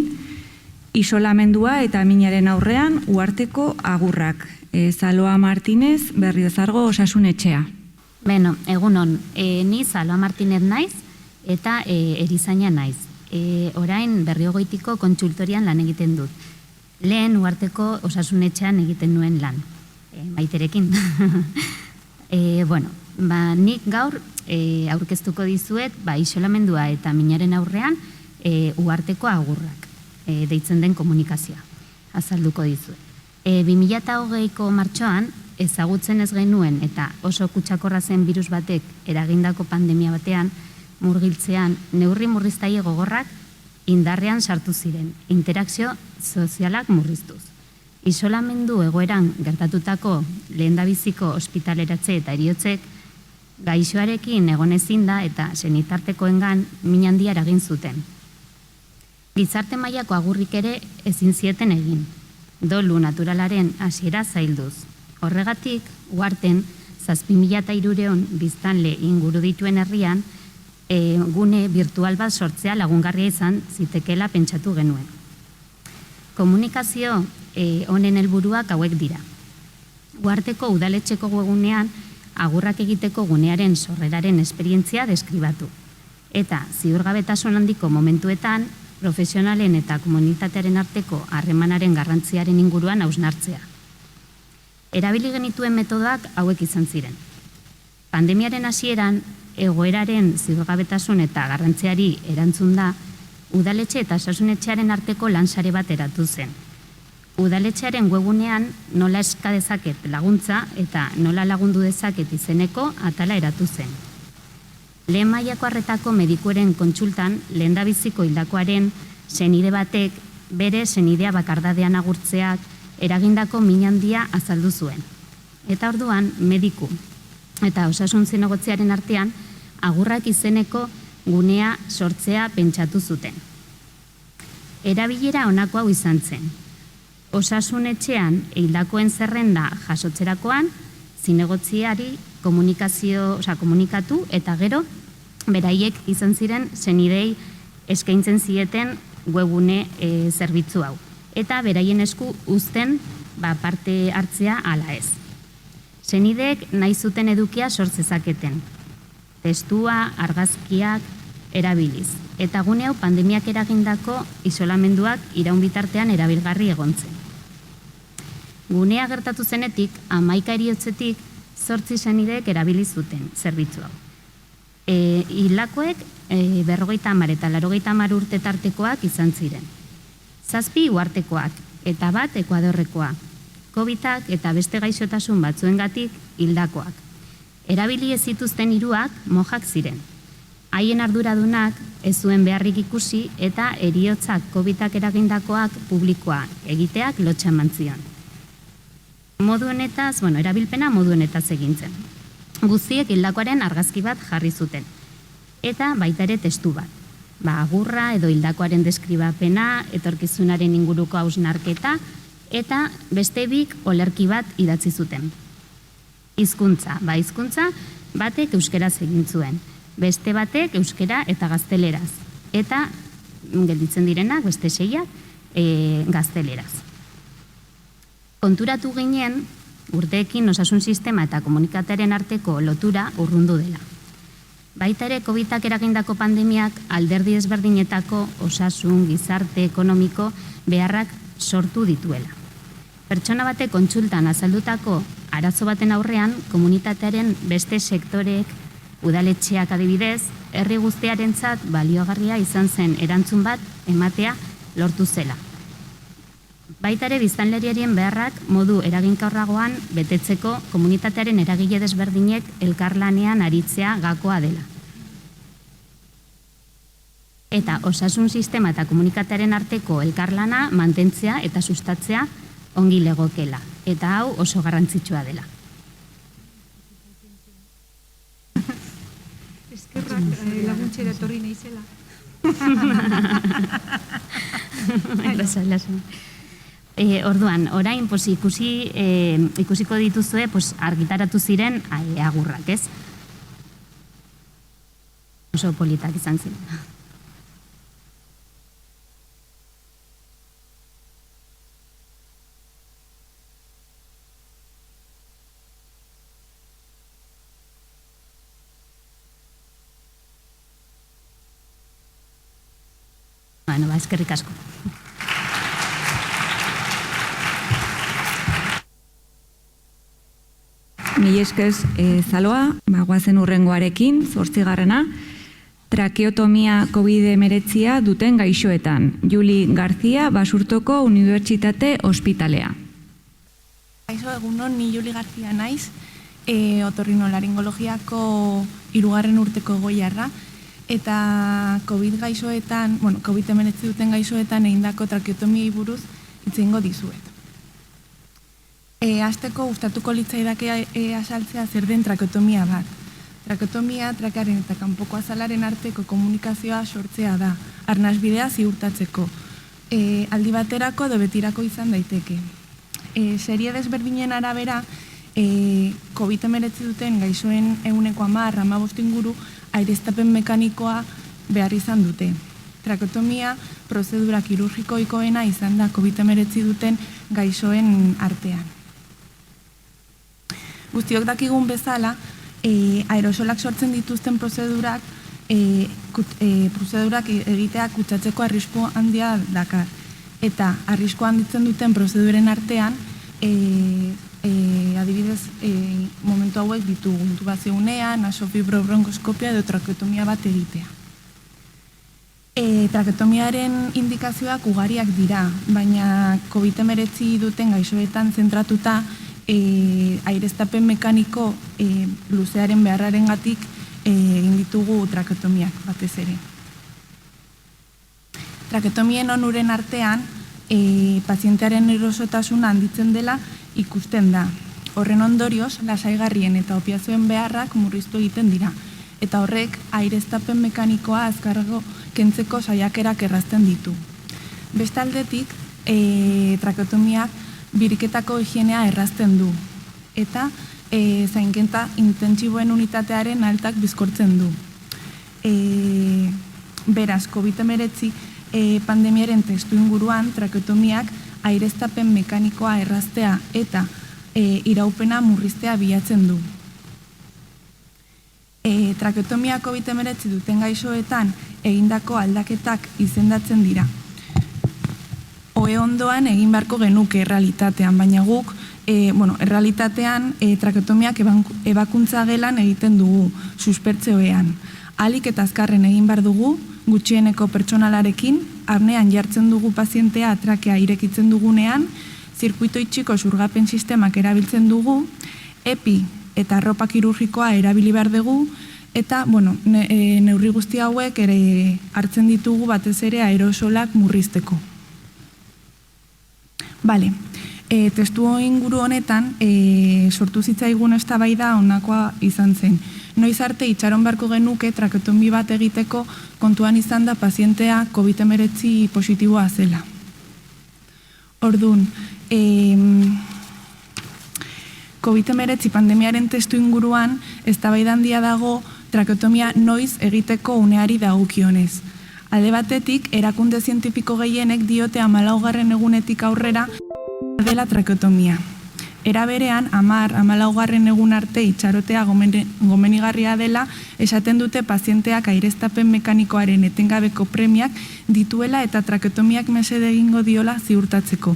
Isolamendua eta minaren aurrean uharteko agurrak. Zaloa Martínez, Berriozargo Osasun Etxea. Beno, egunon, ni Zaloa Martínez naiz eta erizaina naiz. Orain Berriogoitiko kontsultorian lan egiten dut. Lehen uharteko Osasun Etxean egiten nuen lan, Maiterekin. Nik gaur aurkeztuko dizuet isolamendua eta minaren aurrean uharteko agurrak deitzen den komunikazioa. Azalduko dizuet. 2020ko martxoan ezagutzen ez genuen eta oso kutsakorra zen birus batek eragindako pandemia batean murgiltzean neurri murriztaile gogorrak indarrean sartu ziren, interakzio sozialak murriztuz. Isolamendu egoeran gertatutako lehendabiziko ospitaleratze eta heriotzek gaixoarekin egon ezin da eta senitartekoengan min handia eragin zuten. Gizarte mailako agurrik ere ezin zieten egin. Dolu naturalaren hasiera zailduz. Horregatik, uharten 7.300 biztanle inguru dituen herrian, gune virtual bat sortzea lagungarria izan zitekela pentsatu genuen. Komunikazio honen helburuak hauek dira. Uharteko udaletxeko webgunean agurrak egiteko gunearen sorreraren esperientzia deskribatu. Eta ziurgabetasun handiko momentuetan, profesionalen eta komunitatearen arteko harremanaren garrantziaren inguruan hausnartzea. Erabili genituen metodak hauek izan ziren. Pandemiaren hasieran, egoeraren ziurgabetasun eta garrantziari erantzun da, udaletxe eta osasunetxearen arteko lansare bat eratu zen. Udaletxearen webunean nola eska dezaket laguntza eta nola lagundu dezaket izeneko atala eratu zen. Lehen mailako arretako medikuaren kontsultan, lehendabiziko hildakoaren senide batek bere senidea bakardadean agurtzeak eragindako min handia azaldu zuen. Eta orduan, mediku eta osasun zinegotziaren artean, agurrak izeneko gunea sortzea pentsatu zuten. Erabilera honako hau izan zen. Osasun etxean hildakoen zerrenda jasotzerakoan, zinegotziari komunikatu eta gero beraiek izan ziren senidei eskaintzen zieten webgune zerbitzu hau. Eta beraien esku uzten parte hartzea ala ez. Senideek nahi zuten edukia sortzezaketen. Testua, argazkiak erabiliz. Eta gune hau pandemiak eragindako isolamenduak iraun bitartean erabilgarri egontzen. Gunea gertatu zenetik, 11 heriotzetik 8 senideek erabili zuten zerbitzu hau. Hildakoek 50 eta 80 urte tartekoak izan ziren. 7 uhartekoak eta 1 Ekuadorrekoa. Covidak eta beste gaixotasun batzuengatik hildakoak. Erabili ez zituzten 3 mojak ziren. Haien arduradunak ez zuen beharrik ikusi eta heriotzak Covidak eragindakoak publikoa egiteak lotxa eman zion. Modu honetaz, erabilpena modu honetaz egintzen. Guztiek hildakoaren argazki bat jarri zuten. Eta baita ere testu bat. Agurra edo hildakoaren deskribapena, etorkizunaren inguruko hausnarketa, eta beste 2 olerki bat idatzi zuten. Hizkuntza, hizkuntza batek euskeraz egin zuen, beste batek euskera eta gazteleraz, eta gelditzen direnak beste 6 gazteleraz. Konturatu ginen, urteekin osasun sistema eta komunikatearen arteko lotura urrundu dela. Baita ere, Covidak eragindako pandemiak alderdi ezberdinetako osasun, gizarte, ekonomiko beharrak sortu dituela. Pertsona batek kontsultan azaldutako arazo baten aurrean, komunitatearen beste sektoreek, udaletxeak adibidez, herri guztiarentzat baliogarria izan zen erantzun bat ematea lortu zela. Baita ere, biztanleriarien beharrak modu eraginkorragoan betetzeko komunitatearen eragile desberdinek elkarlanean aritzea gakoa dela. Eta osasun sistema eta komunitatearen arteko elkarlana mantentzea eta sustatzea ongi legokela. Eta hau oso garrantzitsua dela. Eskerrak laguntxera etorri nahizela. Orduan, orain ikusiko dituzue argitaratu ziren agurrak, ez? Oso politak izan ziren. Eskerrik asko. Mila eskez zaloa, guazen urrengoarekin, 8. Trakeotomia COVID-19 duten gaixoetan. Juli García, Basurtoko Unibertsitate Ospitalea. Kaixo, egunon, ni Juli García naiz, otorrinolaringologiako 3. urteko goiarra, eta COVID gaixoetan, COVID-19 duten gaixoetan egindako trakeotomiei buruz hitz egingo dizuet. Hasteko gustatuko litzaidake azaltzea zer den trakeotomia bat. Trakeotomia trakearen eta kanpoko azalaren arteko komunikazioa sortzea da, arnasbidea ziurtatzeko. Aldi baterako edo betirako izan daiteke. Serie desberdinen arabera, COVID-19 duten gaixoen 10-15 inguru aireztapen mekanikoa behar izan dute. Trakeotomia prozedura kirurgikoikoena izan da COVID-19 duten gaixoen artean. Guztiok dakigun bezala, aerosolak sortzen dituzten prozedurak egiteak kutsatzeko arrisku handia dakar. Eta arrisku handitzen duten prozeduren artean, adibidez, momentu hauek ditugu, intubazio unea, nasofibrobronkoskopia edo trakeotomia bat egitea. Trakeotomiaren indikazioak ugariak dira, baina COVID-19 duten gaixoetan zentratuta aireztapen mekaniko luzearen beharrarengatik egin ditugu trakeotomiak batez ere. Trakeotomien onuren artean, pazientearen erosotasuna handitzen dela ikusten da. Horren ondorioz, lasaigarrien eta opiazioen beharrak murriztu egiten dira. Eta horrek, aireztapen mekanikoa azkarrago kentzeko saiakerak errazten ditu. Bestaldetik, trakeotomiak biriketako higienea errazten du. Eta zainketa intentsiboen unitatearen altak bizkortzen du. Beraz, COVID-19 pandemiaren testu inguruan, trakeotomiak aireztapen mekanikoa erraztea eta iraupena murriztea bilatzen du. Trakeotomia COVID-19 duten gaixoetan egindako aldaketak izendatzen dira. Ohe ondoan egin beharko genuke errealitatean, baina guk errealitatean trakeotomiak ebakuntza gelan egiten dugu, suspertze ohean. Ahalik eta azkarren egin behar dugu, gutxieneko pertsonalarekin, apnean jartzen dugu pazientea trakea irekitzen dugunean, zirkuito itxiko xurgapen sistemak erabiltzen dugu, epi eta arropa kirurgikoa erabili behar dugu, eta neurri guzti hauek ere hartzen ditugu batez ere aerosolak murrizteko. Testu inguru honetan sortu zitzaigun eztabaida honakoa izan zen. Noiz arte itxaron beharko genuke trakeotomi bat egiteko kontuan izan da pazientea COVID-19 positiboa zela. Orduan, COVID-19 pandemiaren testu inguruan eztabaida handia dago trakeotomia noiz egiteko uneari dagokionez. Alde batetik, erakunde zientifiko gehienek diote 14. egunetik aurrera dela trakeotomia. Era berean, 14. egun arte itxarotea gomenigarria dela esaten dute pazienteak aireztapen mekanikoaren etengabeko premiak dituela eta trakeotomiak mesede egingo diola ziurtatzeko.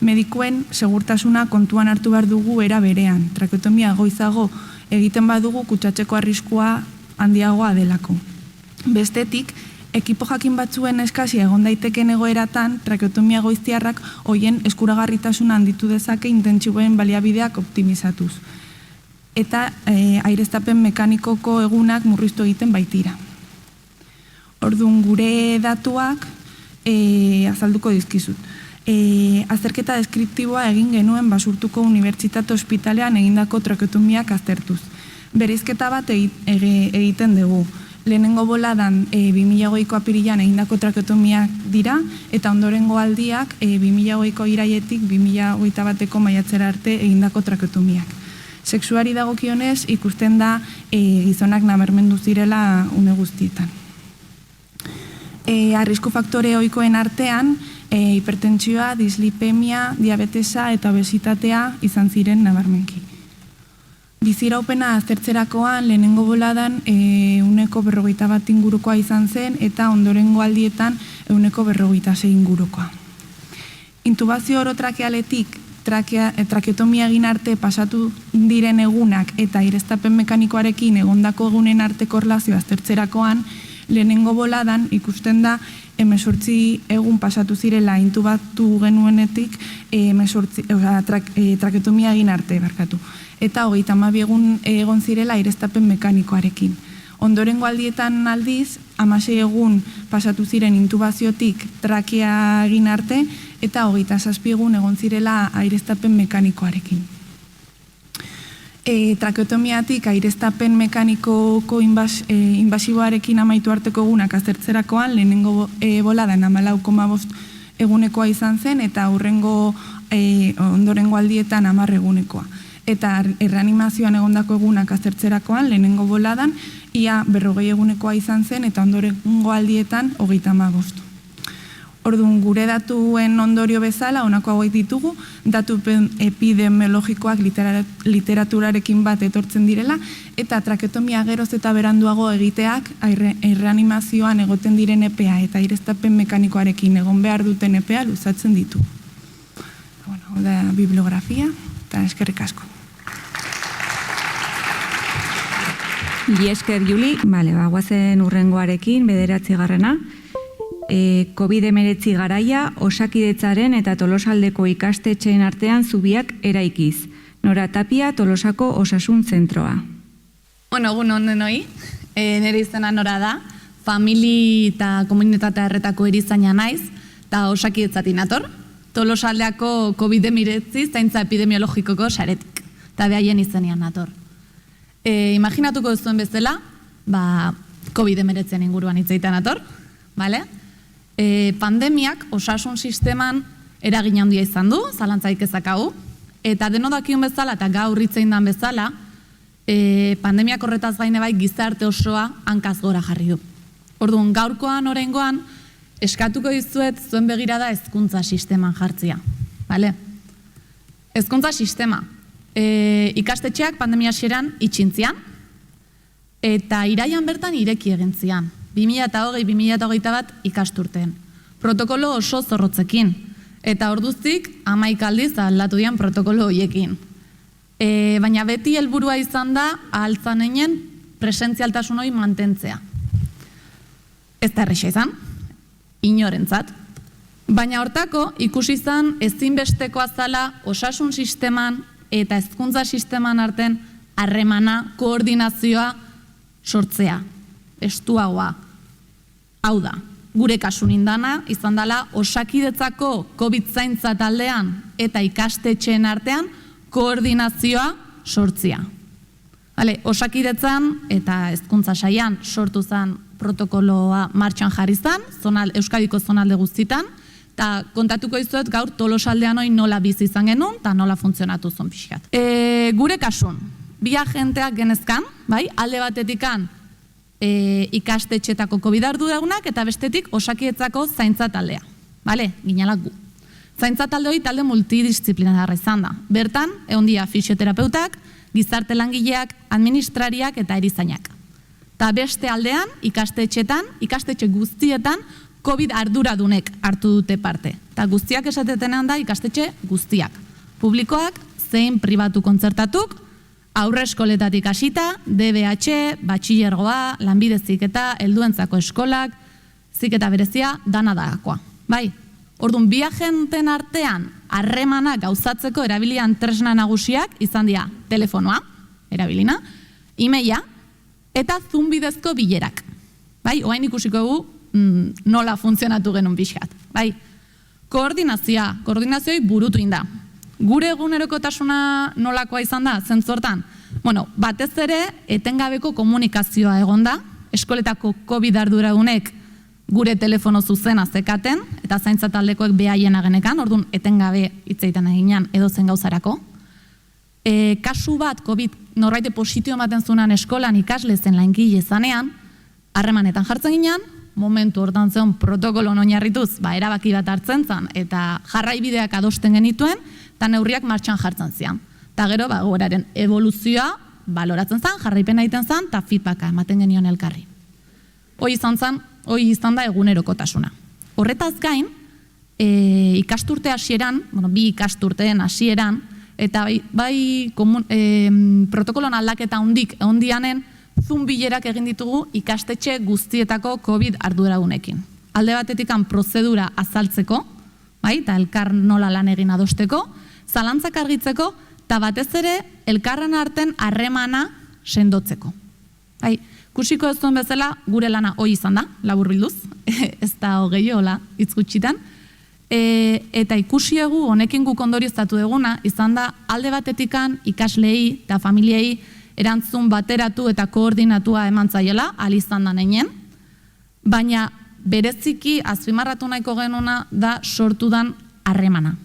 Medikuen segurtasuna kontuan hartu behar dugu era berean. Trakeotomia goizago egiten badugu kutsatzeko arriskua handiagoa delako. Bestetik, ekipo jakin batzuen eskasia egon daiteken egoeratan, trakeotomia goiztiarrak hoien eskuragarritasuna handitu dezake intentsiboen baliabideak optimizatuz. Eta aireztapen mekanikoko egunak murriztu egiten baitira. Orduan, gure datuak azalduko dizkizut. Azterketa deskriptiboa egin genuen Basurtuko Unibertsitate Ospitalean egindako trakeotomiak aztertuz. Bereizketa bat egiten dugu. Lehenengo boladan 2020ko apirilan egindako trakeotomiak dira, eta ondorengo aldiak 2020ko iraietik 2021ko maiatzera arte egindako trakeotomiak. Sexuari dagokionez ikusten da gizonak nabarmendu zirela une guztietan. Arrisku faktore ohikoen artean, hipertentsioa, dislipemia, diabetesa eta obesitatea izan ziren nabarmenki. Biziraupena aztertzerakoan lehenengo boladan 141 ingurukoa izan zen eta ondorengo aldietan 146 ingurukoa. Intubazio orotrakealetik trakeotomia egin arte pasatu diren egunak eta aireztapen mekanikoarekin egondako egunen arteko erlazioa aztertzerakoan lehenengo boladan ikusten da 18 egun pasatu zirela intubatu genuenetik trakeotomia egin arte barkatu. Eta 32 egun egon zirela aireztapen mekanikoarekin. Ondorengo aldietan aldiz, 16 egun pasatu ziren intubaziotik trakea egin arte, eta 27 egun egon zirela aireztapen mekanikoarekin. Trakeotomiatik aireztapen mekanikoko inbasiboarekin amaitu arteko egunak aztertzerakoan, lehenengo boladan 14,5 egunekoa izan zen, eta ondorengo aldietan 10 egunekoa. Eta erreanimazioan egondako egunak aztertzerakoan, lehenengo boladan, ia 40 egunekoa izan zen, eta ondorengo aldietan 35. Orduan, gure datuen ondorio bezala, honako hauek ditugu, datu epidemiologikoak literaturarekin bat etortzen direla, eta trakeotomia geroz eta beranduago egiteak erreanimazioan egoten diren epea eta aireztapen mekanikoarekin egon behar duten epea luzatzen ditu. Da bibliografia. Eta eskerrik asko. Esker, Juli. Bale, guazen urrengoarekin, 9. COVID-19 garaia, Osakidetzaren eta Tolosaldeko ikastetxeen artean zubiak eraikiz. Nora Tapia, Tolosako Osasun Zentroa. Bueno, egun ondenoi, nire izena Nora da, famili eta komunitatea erretako erizaina naiz, eta Osakidetzatik nator, Tolosaldeako COVID-19 zaintza epidemiologikoko saretik, eta behaien izenean nator. Imaginatuko duzuen bezala, COVID-19 inguruan hitzeiten nator, bale? Pandemiak osasun sisteman eragin handia izan du, zalantzaik ezakau, eta denodakion bezala eta gaur hitzein dan bezala, pandemiak horretaz gaine bai gizarte osoa hankaz gora jarri du. Orduan, gaurkoan, oraingoan, eskatuko dizuet zuen begirada hezkuntza sisteman jartzia. Bale? Hezkuntza sistema. Ikastetxeak pandemia xeran itxintzian, eta iraian bertan ireki egintzian. 2020-2021 ikasturten. Protokolo oso zorrotzekin. Eta orduztik 11 aldiz aldatu dian protokolo horiekin. Baina beti helburua izan da ahaltzaneinen presentzialtasun hori mantentzea. Ez da erresa izan, inorentzat. Baina hortako ikusi izan ezinbestekoa zala osasun sisteman eta hezkuntza sisteman arten harremana, koordinazioa sortzea. Estuagoa. Hau da, gure kasun indana izan dela Osakidetzako COVID zaintza taldean eta ikastetxeen artean koordinazioa sortzia. Osakidetzan eta hezkuntza saian sortu zen protokoloa martxan jarri zen, Euskadiko zonalde guztitan, eta kontatuko izuet gaur Tolosaldean hori nola bizi izan genuen, eta nola funtzionatu zuen pixkat. Gure kasun, bi agenteak genezkan, alde batetikan ikastetxetako COVID arduradunak eta bestetik Osakidetzako zaintza taldea. Ginalak gu. Zaintza talde hori talde multidisciplinarra izan da. Bertan, egon dira fisioterapeutak, gizarte langileak, administrariak eta erizainak. Eta beste aldean, ikastetxe guztietan, COVID arduradunek hartu dute parte. Eta guztiak esatetenean da ikastetxe guztiak. Publikoak, zein pribatu kontzertatuk, aurre eskoletatik hasita, DBH, batxillergoa, lanbide ziketa, helduentzako eskolak, ziketa berezia, dana dagakoa. Orduan, bi agenten artean harremana gauzatzeko erabilian tresna nagusiak izan dira telefonoa, erabilina, e-maila, eta Zoom bidezko bilerak. Oain ikusiko gu nola funtzionatu genuen pixkat. Koordinazioi burutu inda. Gure egunerokotasuna nolakoa izan da, zentzortan? Batez ere, etengabeko komunikazioa egon da, eskoletako COVID arduradunek gure telefono zuzena zekaten, eta zaintza taldekoek behaiena genekan, orduan etengabe hitzeiten eginean edo zen gauzarako. Kasu bat, COVID norbaite positio ematen zunan eskolan ikasle zen langile zanean, harremanetan jartzen ginean, momentu hortan zeon protokolo oinarrituz, erabaki bat hartzen zen, eta jarraibideak adosten genituen, eta neurriak martxan jartzen zian. Eta gero, goraren evoluzioa baloratzen zen, jarraipena egiten zen, eta feedbacka ematen genion elkarri. Hoi izan da egunerokotasuna. Horretaz gain, ikasturte hasieran, bi ikasturteen hasieran, eta bai protokolon aldaketa ondianen, Zoom bilerak egin ditugu ikastetxe guztietako COVID arduradunekin. Alde batetikan prozedura azaltzeko, eta elkar nola lan egin adosteko, zalantzak argitzeko, eta batez ere elkarren arten harremana sendotzeko. Kusiko ez duen bezala, gure lana hoi izan da, labur bilduz, ez da hogei hola hitz gutxitan, eta ikusiegu honekin guk ondorioztatu duguna, izan da alde batetikan ikaslei eta familiei erantzun bateratu eta koordinatua eman zaiela, izan da neinen, baina bereziki azpimarratu nahiko genuna da sortu dan harremana.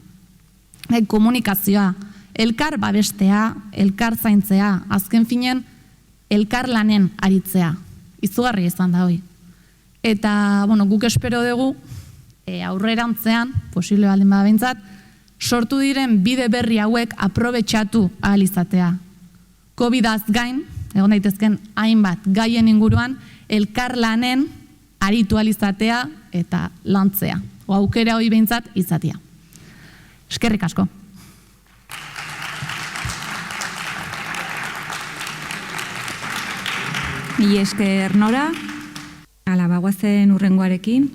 Komunikazioa, elkar babestea, elkar zaintzea, azken finen, elkar lanen aritzea. Izugarri izan da hoi. Eta, guk espero dugu, aurrerantzean, posible baldin bada sortu diren bide berri hauek aprobetxatu ahal izatea. COVID-az gain, egon daitezken hainbat gaien inguruan, elkar lanen aritu ahal izatea eta lantzea. Aukera hoi behintzat izatea. Eskerrik asko. Mila esker Nora. Hala, bagoazen urrengoarekin.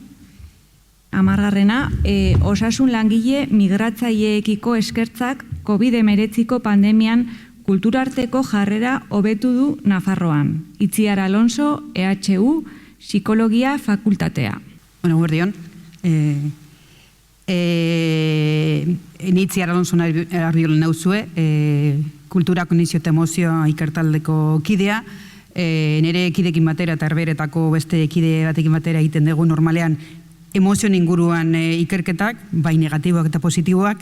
10. Osasun langile migratzaileekiko eskertzak COVID-19 pandemian kulturarteko jarrera hobetu du Nafarroan. Itziar Alonso, EHU, Psikologia Fakultatea. Bueno, guardión. Itziar Alonso arbiolen nauzue, kultura, konizio eta emozioa ikertaldeko kidea, nire kidekin batera eta herberetako beste kide batekin batera egiten dugu normalean emozioen inguruan ikerketak, bai negatiboak eta positiboak,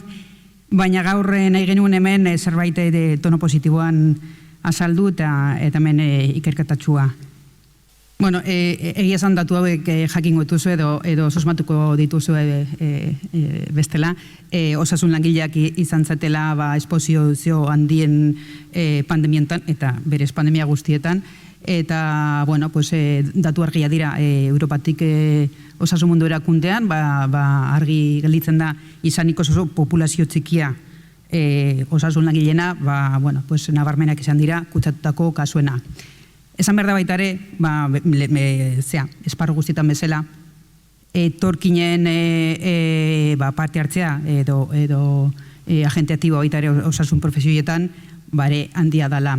baina gaur nahi genuen hemen zerbait tono positiboan azaldu eta hemen ikerketatxua. Bueno, egia esan datu hauek jakingo dituzu edo susmatuko dituzu bestela. Osasun langileak izan zatela esposizio handien pandemientan eta berez pandemia guztietan. Eta, bueno, datu argia dira Europatik osasun mundu erakundean, argi gelditzen da izaniko oso populazio txikia osasun langileena, nabarmenak izan dira kutsatutako kasuena. Esan behar da baita ere, esparru guztietan bezala, etorkinen parte hartzea edo agente aktibo baita ere osasun profesioietan, bare handia dala.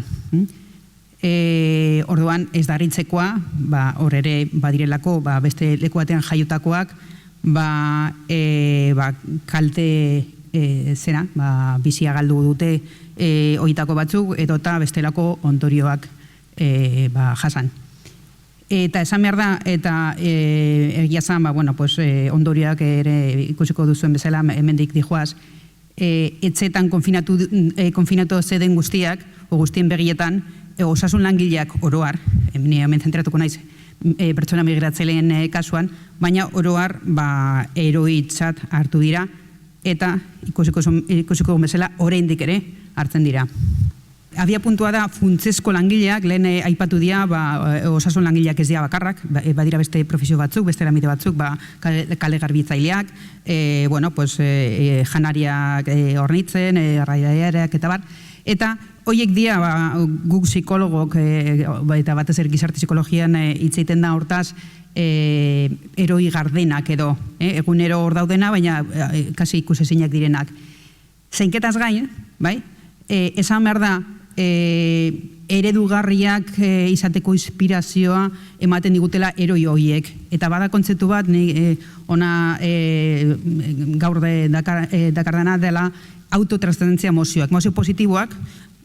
Orduan ez darritzekoa, hor ere badirelako, beste leku batean jaiotakoak, kalte zera, bizia galdu dute horietako batzuk, edota bestelako ondorioak jasan. Eta esan behar da, eta egia zan, ondorioak ere ikusiko duzuen bezala, hemendik dijoaz, etxetan konfinatu zeden guztiak, o guztien begietan, osasun langileak oroar, hemen zentratuko naiz, pertsona migratzaileen kasuan, baina oroar eroitzat hartu dira, eta ikusiko bezala oraindik ere hartzen dira. Abia puntua da funtsezko langileak, lehen aipatu dira, osasun langileak ez dira bakarrak, badira beste profesio batzuk, beste lanbide batzuk, kale garbitzaileak, janariak hornitzen, arraiareak eta bat, eta horiek dira guk psikologok, eta batez ere gizarte psikologian hitz egiten da hortaz, eroi gardenak edo, egunero hor daudena, baina kasi ikusezinak direnak. Zeinketaz gain, esan behar da, eredugarriak izateko inspirazioa ematen digutela eroi horiek. Eta bada kontzeptu bat, ona gaur dakardana dela autotranscendentzia emozioak. Emozio positiboak,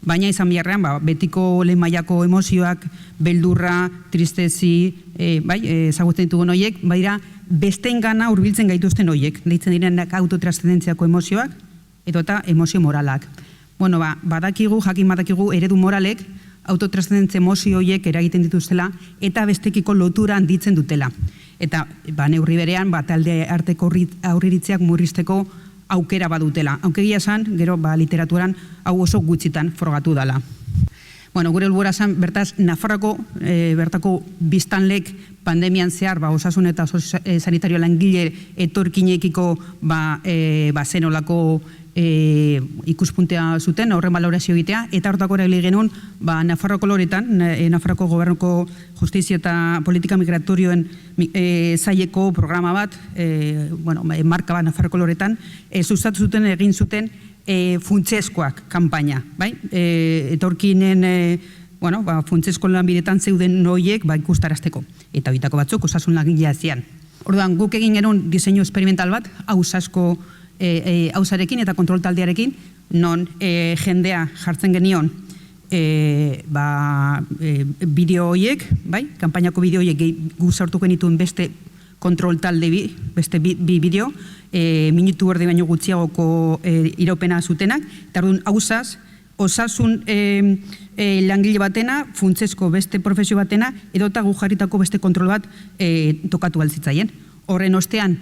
baina izan biharrean, betiko lehen mailako emozioak, beldurra, tristezi, ezagutzen ditugun horiek, badira besteen gana hurbiltzen gaituzten horiek. Deitzen direnak autotranscendentziako emozioak, edo eta emozio moralak. Bueno, jakin badakigu eredu moralek autotranscendentzia emozio horiek eragiten dituztela eta bestekiko lotura handitzen dutela. Eta neurri berean, talde arteko aurriritziak murrizteko aukera badutela. Aukegia esan, gero literaturan hau oso gutxitan frogatu dela. Bueno, gure helburua zen, bertaz, Nafarroako bertako biztanlek pandemian zehar, osasun eta sanitario langile etorkinekiko zenolako ikuspuntea zuten, horren balorazio egitea, eta hortako erabili genuen Nafarroako loretan, Nafarroako gobernuko justizia eta politika migratorioen zaileko programa bat, marka bat Nafarroako loretan, sustatu zuten, egin zuten funtsezkoak kanpaina, etorkinen funtsezko lanbidetan zeuden noiek ikustarazteko, eta bitako batzuk osasun langilea zian. Orduan, guk egin genuen diseinu experimental bat, hausarekin eta kontrol taldearekin, non jendea jartzen genion bideo horiek, kanpainako bideo horiek gu sortuko genituen beste kontrol talde beste bi bideo, minutu erdi baino gutxiagoko iraupena zutenak, eta orduan hausaz, osasun langile batena, funtsezko beste profesio batena, edota gu jarritako beste kontrol bat tokatu altzitzaien. Horren ostean,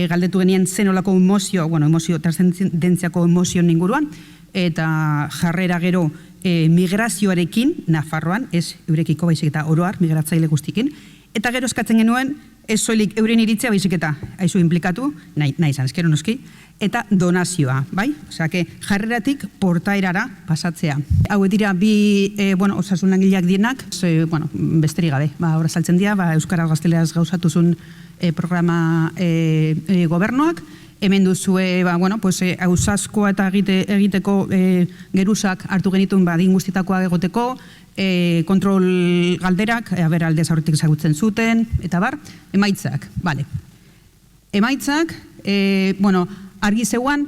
galdetu genien zenolako emozio, transzendentziako emozioen inguruan, eta jarrera gero migrazioarekin, Nafarroan, ez eurekiko baizik eta oroar, migratzaile guztikin, Eta gero eskatzen genuen, ez soilik euren iritzia baizik eta aizu implikatu, nahi izan, eskero noski, eta donazioa, bai? Osea, jarreratik portaerara pasatzea. Hau dira bi osasun langileak dienak, besterik gabe, horra saltzen dira, Euskara Gazteleaz gauzatuzun programa gobernuak, hemen duzue, ausaskoa eta egiteko geruzak hartu genituen badin guztitakoa egoteko, kontrol galderak, aldez aurretik ezagutzen zuten, eta bar, emaitzak, bale. Emaitzak, argi zeuan,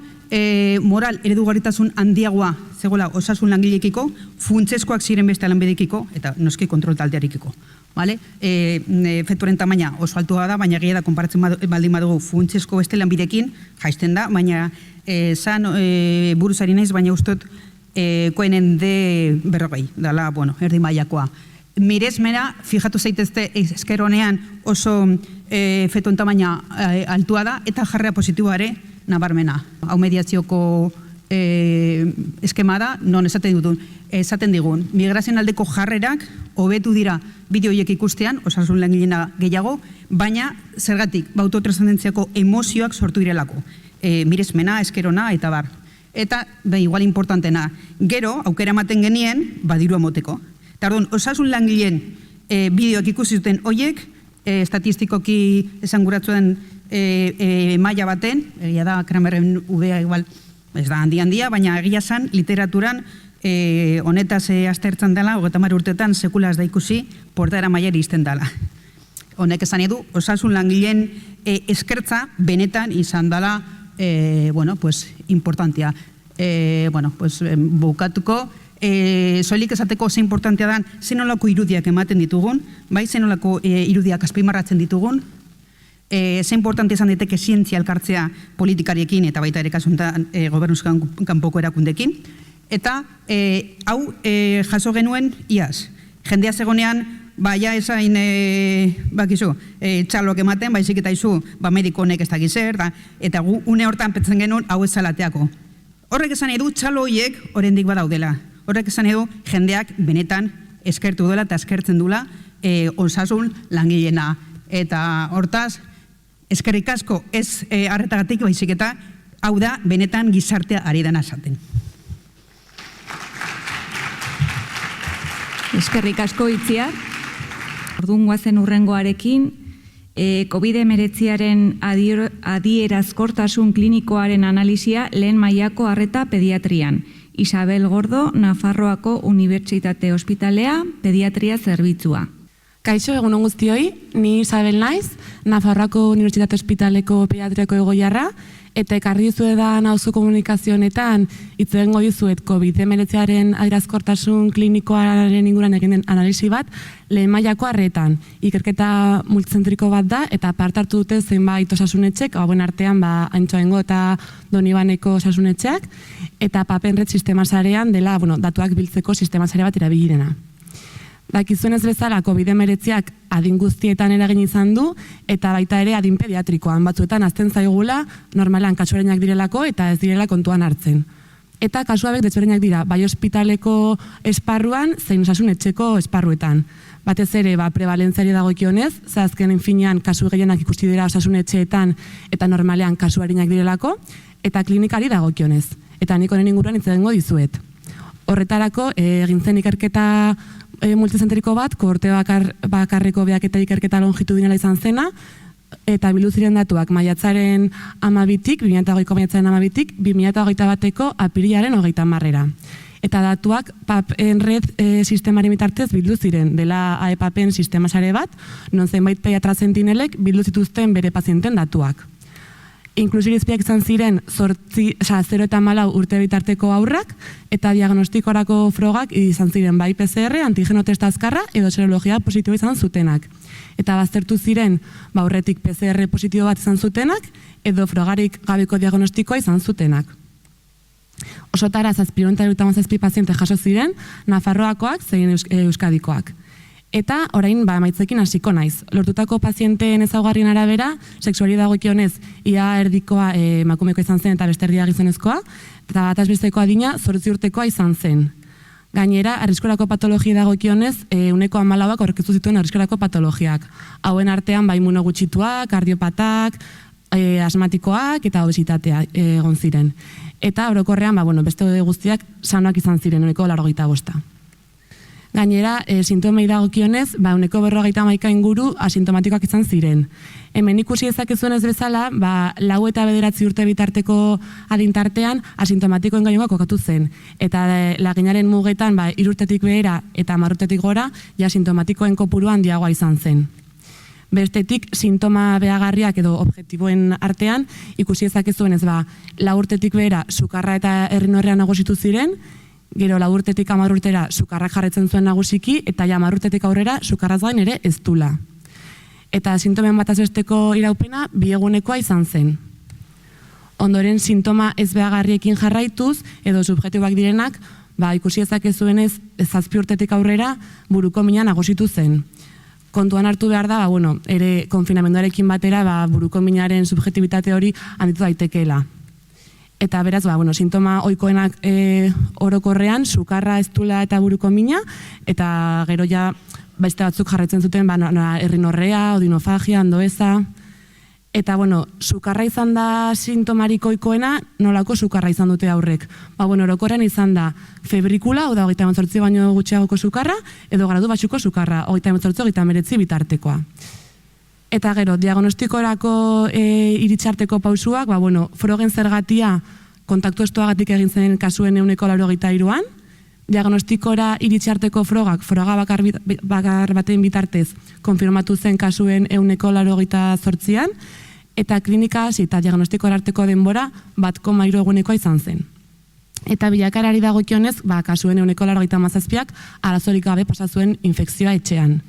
moral eredugarritasun handiagoa zegoela osasun langilekiko, funtseskoak ziren beste lanbidekiko, eta noski kontrol taldearekiko. Efektuaren tamaina oso altua da, baina gehiago da, konparatzen baldin badugu funtsesko beste lanbidekin, jaisten da, baina zan buruzari naiz, baina ustot koenen de berrogei, dala, erdi mailakoa. Miresmena, fijatu zaitezte esker honean oso efektuen tamaina altua da, eta jarrea positiboa ere nabarmena. Hau mediazioko eskema da, non esaten digun, migrazioen aldeko jarrerak hobetu dira bideoiek ikustean, osasun langilena gehiago, baina zergatik, autotranscendentziako emozioak sortu direlako. Miresmena, eskerona, eta bar. Eta, igual importantena, gero, aukera ematen genien, badiru amoteko. Tardun, osasun langileen bideoak ikusi zuten hoiek, estatistikoki esanguratzen maila baten, egia da, Kramerren ubea igual, ez da handia, baina egia zan, literaturan, honetaz aztertzen dela, 30 urtetan sekula ez da ikusi, portaera maileri izten dela. Honek esan edu, osasun langileen eskertza benetan izan dela, importantia. Bukatuko, soilik esateko ze importantia dan, zenolako irudiak ematen ditugun, bai, zenolako irudiak azpimarratzen ditugun, ze importantia izan diteke zientzia elkartzea politikariekin eta baita ere kasuntan gobernuzkan kanpoko erakundekin. Eta hau jaso genuen iaz. Jendea zegonean, ja esain, txaloak ematen, baizik eta izu, mediko honek ez dakiz zer, eta gu une hortan petzen genuen hau ez zalateako. Horrek esan edu, txalo horiek oraindik badaudela. Horrek esan edu, jendeak benetan eskertu dela eta eskertzen dula osasun langileena. Eta hortaz, eskerrik asko ez arretagatik baizik eta hau da benetan gizartea ari dana esaten. Eskerrik asko Itziar. Orduan guazen urrengoarekin, COVID-19 adierazkortasun klinikoaren analisia lehen mailako arreta pediatrian. Isabel Gordo, Nafarroako Unibertsitate Ospitalea, pediatria zerbitzua. Kaixo, egunon guztioi, ni Isabel naiz, Nafarroako Unibertsitate Ospitaleko pediatriako egoiarra, eta ekarri dizuedan auzo komunikazionetan hitz egingo dizuet COVID-19 adierazkortasun klinikoaren inguruan egin den analisi bat lehen mailako arretan. Ikerketa multizentriko bat da eta parte hartu dute zenbait osasunetxek, hauen artean Antxoaingo eta Donibaneko osasunetxeak, eta Papenred sistema sarean dela datuak biltzeko sistema sare bat erabili dena. Dakizuenez bezala, COVID-19ak adin guztietan eragin izan du, eta baita ere adin pediatrikoan batzuetan azten zaigula, normalan kasuarenak direlako eta ez direla kontuan hartzen. Eta kasuabek desberdinak dira, bai ospitaleko esparruan, zein osasun etxeko esparruetan. Batez ere, prebalentziari dagokionez, azken finean kasu gehienak ikusti dira osasun etxeetan eta normalean kasuarenak direlako, eta klinikari dagokionez. Eta nik honen inguruan hitz egingo dizuet. Horretarako, egin zen ikerketa multizentriko bat, kohorte bakarreko behaketa ikerketa longitudinala izan zena, eta bildu ziren datuak maiatzaren 12-tik, 2008ko maiatzaren 12-tik, 2008ko apirilaren 30-era. Eta datuak Papenred sistemaren bitartez bildu ziren, dela AEPAPen sistema sare bat, non zenbait pediatra sentinelek bildu zituzten bere pazienten datuak. Inklusio irizpideak izan ziren 0 eta 14 urte bitarteko aurrak, eta diagnostikorako frogak izan ziren bai PCR, antigeno testa azkarra edo serologia positibo izan zutenak. Eta baztertu ziren aurretik PCR positibo bat izan zutenak, edo frogarik gabeko diagnostikoa izan zutenak. Osotara 757 paziente jaso ziren, Nafarroakoak zein Euskadikoak. Eta orain maitzekin hasiko naiz. Lortutako pazienteen ezaugarrien arabera, sexuari dagokionez ia erdikoa emakumekoa izan zen eta beste erdia gizonezkoa, eta bataz bestekoa adina 8 urtekoa izan zen. Gainera, arriskorako patologia dagokionez, 14% aurkeztu zituen arriskorako patologiak. Hauen artean, immunogutxituak, kardiopatak, asmatikoak eta obesitatea egon ziren. Eta orokorrean, beste guztiak sanoak izan ziren, 85%. Gainera, sintomei dagokionez, 41% inguru asintomatikoak izan ziren. Hemen ikusi ezakezuenez bezala, 4 eta 9 urte bitarteko adintartean asintomatikoen gainoa kokatu zen. Eta laginaren mugetan, 3 urtetik behera eta 10 urtetik gora, asintomatikoen kopuru handiagoa izan zen. Bestetik, sintoma behagarriak edo objektiboen artean, ikusi ezakezuenez, 4 urtetik behera sukarra eta errinorrea nagusitu ziren, gero 4 urtetik 10 urtera sukarrak jarretzen zuen nagusiki, eta 10 urtetik aurrera sukarraz gain ere ez dula. Eta sintomen bataz besteko iraupena 2 egunekoa izan zen. Ondoren sintoma ez behagarriekin jarraituz, edo subjektiboak direnak, ikusi ezakezuenez 7 urtetik aurrera buruko mina nagusitu zen. Kontuan hartu behar da, ere konfinamenduarekin batera buruko minaren subjektibitate hori handitu daitekeela. Eta beraz, sintoma ohikoenak orokorrean, sukarra, eztula eta buruko mina, eta gero beste batzuk jarraitzen zuten, errinorrea, odinofagia, andoeza. Eta, sukarra izan da sintomarik ohikoena, nolako sukarra izan dute aurrek. Orokorrean izan da febrikula, 38 baino gutxiagoko sukarra, edo gradu batxuko sukarra, 38-39 bitartekoa. Eta gero, diagnostikorako iritsarteko pausuak, frogen zergatia kontaktu estuagatik egin zen kasuen 83an, diagnostikora iritsarteko frogak, froga bakar baten bitartez, konfirmatu zen kasuen 88an, eta klinika hasi eta diagnostikora arteko denbora 1,3 egunekoa izan zen. Eta bilakaerari dagokionez, kasuen 87ak arazorik gabe pasa zuen infekzioa etxean.